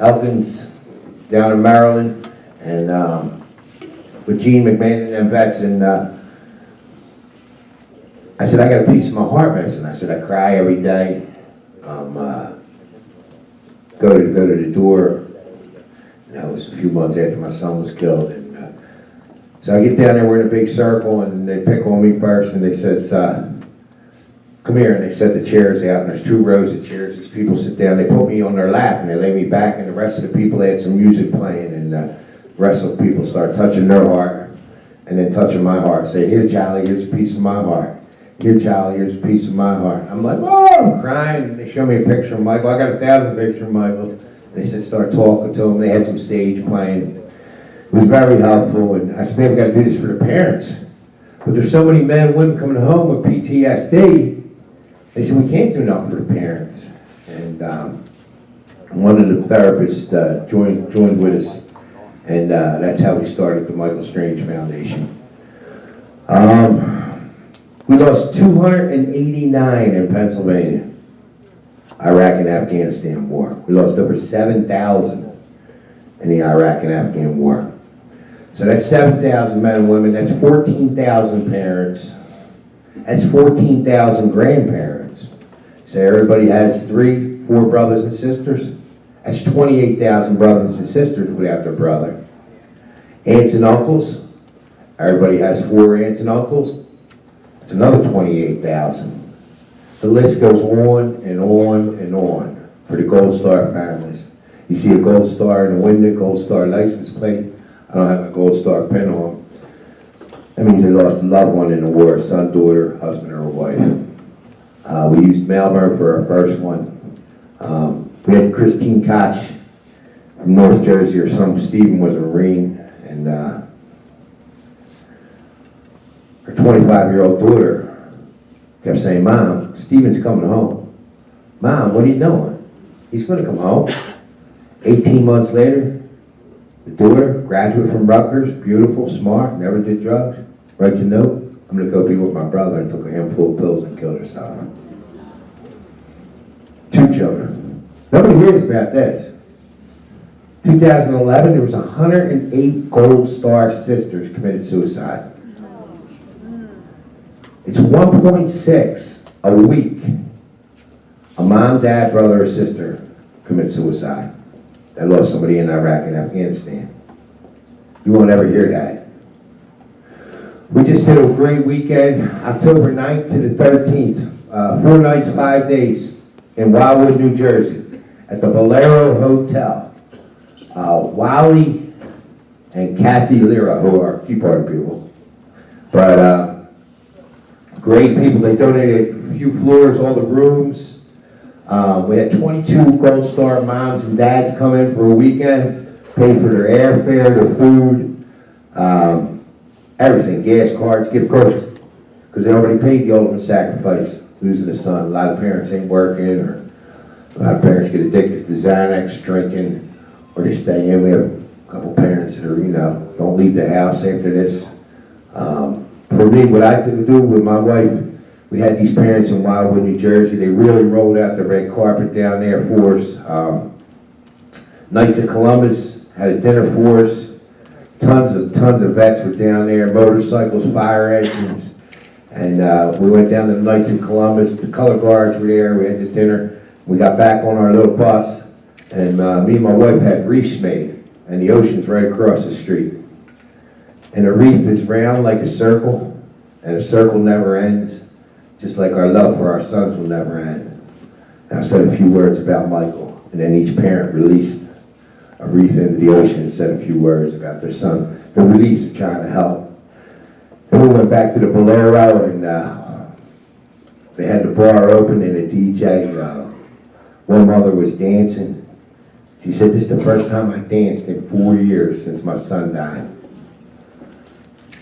Elkins down in Maryland, and with Gene McMahon and them vets, and I said, I got a piece of my heart missing. I said, I cry every day. Go to the door. And that was a few months after my son was killed. And so I get down there, we're in a big circle, and they pick on me first, and they says, come here, and they set the chairs out, and there's 2 rows of chairs. These people sit down, they put me on their lap, and they lay me back, and the rest of the people, they had some music playing, and the rest of the people start touching their heart, and then touching my heart, saying, here, Charlie, here's a piece of my heart. Here, Charlie, here's a piece of my heart. I'm like, oh, I'm crying, and they show me a picture of Michael. I got 1,000 pictures of Michael. They said, start talking to him. They had some stage playing. It was very helpful, and I said, man, we got to do this for the parents. But there's so many men and women coming home with PTSD. They said, we can't do nothing for the parents. And one of the therapists joined with us, and that's how we started the Michael Strange Foundation. We lost 289 in Pennsylvania, Iraq and Afghanistan war. We lost over 7,000 in the Iraq and Afghan war. So that's 7,000 men and women, that's 14,000 parents, that's 14,000 grandparents. So everybody has 3, 4 brothers and sisters. That's 28,000 brothers and sisters without their brother. Aunts and uncles, everybody has 4 aunts and uncles. It's another 28,000. The list goes on and on and on for the Gold Star families. You see a Gold Star in the window, Gold Star license plate. I don't have a Gold Star pin on. That means they lost a loved one in the war, a son, daughter, husband, or a wife. We used Malvern for our first one. We had Christine Koch from North Jersey, her son Stephen was a Marine, and her 25-year-old daughter kept saying, Mom, Stephen's coming home. Mom, what are you doing? He's going to come home. 18 months later, the daughter, graduate from Rutgers, beautiful, smart, never did drugs, writes a note, I'm going to go be with my brother, and took a handful of pills and killed herself. 2 children. Nobody hears about this. 2011, there was 108 Gold Star sisters committed suicide. It's 1.6 a week. A mom, dad, brother, or sister commits suicide. That lost somebody in Iraq and Afghanistan. You won't ever hear that. We just did a great weekend, October 9th to the 13th. 4 nights, 5 days in Wildwood, New Jersey, at the Valero Hotel. Wally and Kathy Lira, who are Tea Party people. But great people. They donated a few floors, all the rooms. We had 22 Gold Star moms and dads come in for a weekend, paid for their airfare, their food, everything, gas cards, gift cards, because they already paid the ultimate sacrifice, losing a son. A lot of parents ain't working, or a lot of parents get addicted to Xanax, drinking, or they stay in. We have a couple parents that are, don't leave the house after this. For me, what I do with my wife, we had these parents in Wildwood, New Jersey. They really rolled out the red carpet down there for us. Knights of Columbus had a dinner for us. Tons of vets were down there, motorcycles, fire engines. And we went down to the Knights of Columbus. The color guards were there. We had the dinner. We got back on our little bus, and me and my wife had reefs made, and the ocean's right across the street. And a reef is round like a circle, and a circle never ends, just like our love for our sons will never end. And I said a few words about Michael, and then each parent released a reef into the ocean and said a few words about their son. The release of trying to help. Then we went back to the Bolero, and They had the bar open and the DJ, one mother was dancing. She said, this is the first time I danced in 4 years since my son died.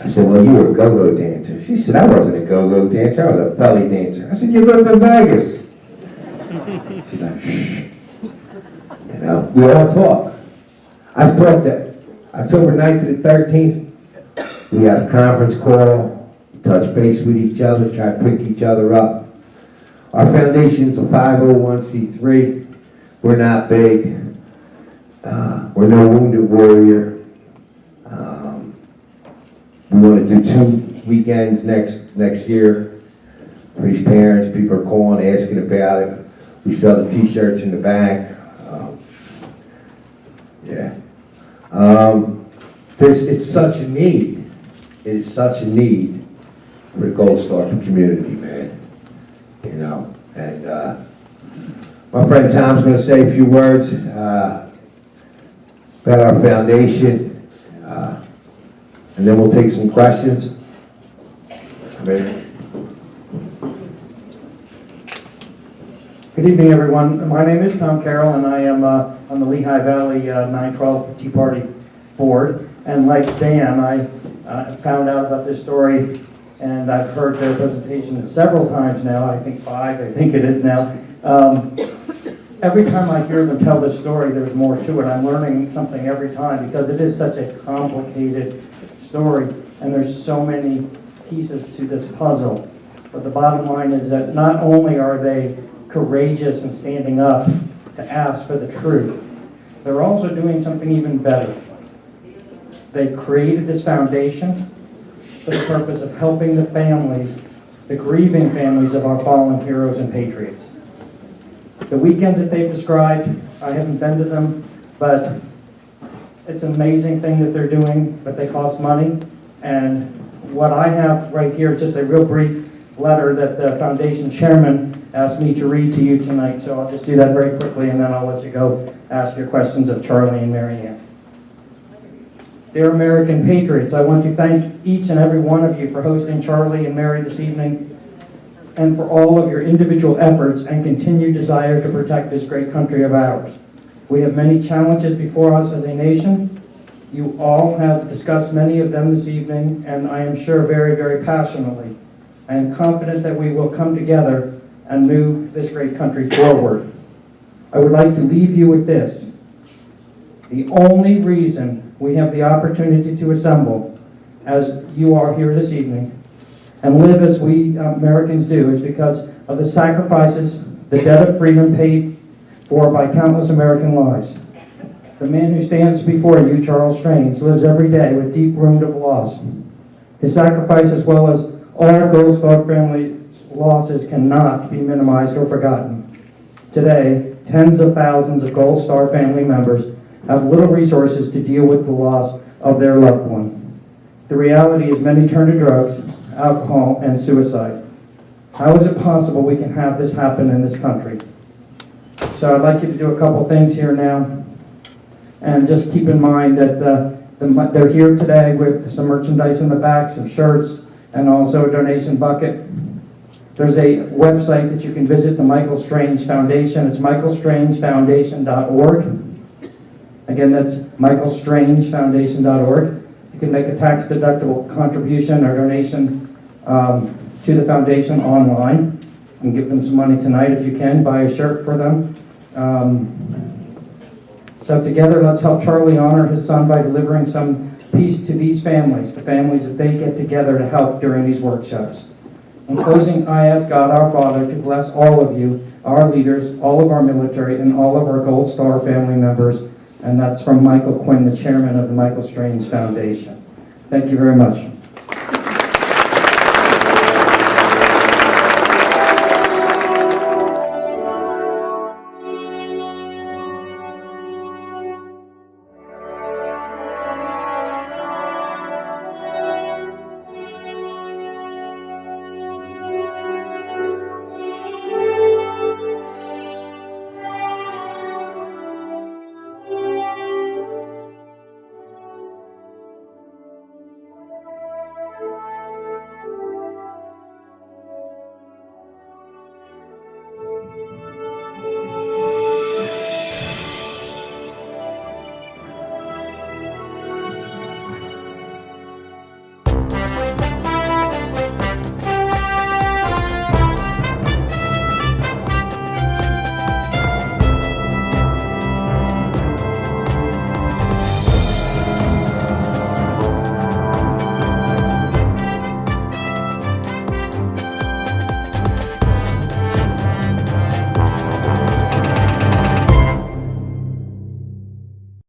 I said, well, you were a go-go dancer. She said, I wasn't a go-go dancer, I was a belly dancer. I said, you lived in Vegas. She's like, shh. You know, we all talk. I've talked that October 9th to the 13th, we had a conference call, touch base with each other, try to pick each other up. Our foundation's a 501c3. We're not big. We're no wounded warrior. We want to do 2 weekends next year for these parents. People are calling, asking about it. We sell the t-shirts in the back. It's such a need. It is such a need for the Gold Star community, man. You know, and my friend Tom's going to say a few words about our foundation, and then we'll take some questions. Good evening, everyone. My name is Tom Carroll, and I am on the Lehigh Valley 912 Tea Party Board. And like Dan, I found out about this story, and I've heard their presentation several times now. I think 5, I think it is now. Every time I hear them tell this story, there's more to it. I'm learning something every time because it is such a complicated story, and there's so many pieces to this puzzle. But the bottom line is that not only are they courageous and standing up to ask for the truth, they're also doing something even better. They created this foundation for the purpose of helping the families, the grieving families of our fallen heroes and patriots. The weekends that they've described, I haven't been to them, but it's an amazing thing that they're doing, but they cost money. And what I have right here is just a real brief letter that the foundation chairman asked me to read to you tonight, so I'll just do that very quickly, and then I'll let you go ask your questions of Charlie and MaryAnn. Dear American patriots, I want to thank each and every one of you for hosting Charlie and Mary this evening, and for all of your individual efforts and continued desire to protect this great country of ours. We have many challenges before us as a nation. You all have discussed many of them this evening, and I am sure very, very passionately. I am confident that we will come together and move this great country forward. I would like to leave you with this. The only reason we have the opportunity to assemble, as you are here this evening, and live as we Americans do, is because of the sacrifices, the debt of freedom paid for by countless American lives. The man who stands before you, Charles Strange, lives every day with deep wound of loss. His sacrifice, as well as all our Gold Star family losses, cannot be minimized or forgotten. Today, tens of thousands of Gold Star family members have little resources to deal with the loss of their loved one. The reality is many turn to drugs, alcohol, and suicide. How is it possible we can have this happen in this country? So I'd like you to do a couple things here now. And just keep in mind that they're here today with some merchandise in the back, some shirts, and also a donation bucket. There's a website that you can visit, the Michael Strange Foundation. It's michaelstrangefoundation.org. Again, that's michaelstrangefoundation.org. You can make a tax-deductible contribution or donation to the foundation online. And give them some money tonight if you can. Buy a shirt for them. So together, let's help Charlie honor his son by delivering some peace to these families, the families that they get together to help during these workshops. In closing, I ask God, our Father, to bless all of you, our leaders, all of our military, and all of our Gold Star family members. And that's from Michael Quinn, the chairman of the Michael Strange Foundation. Thank you very much.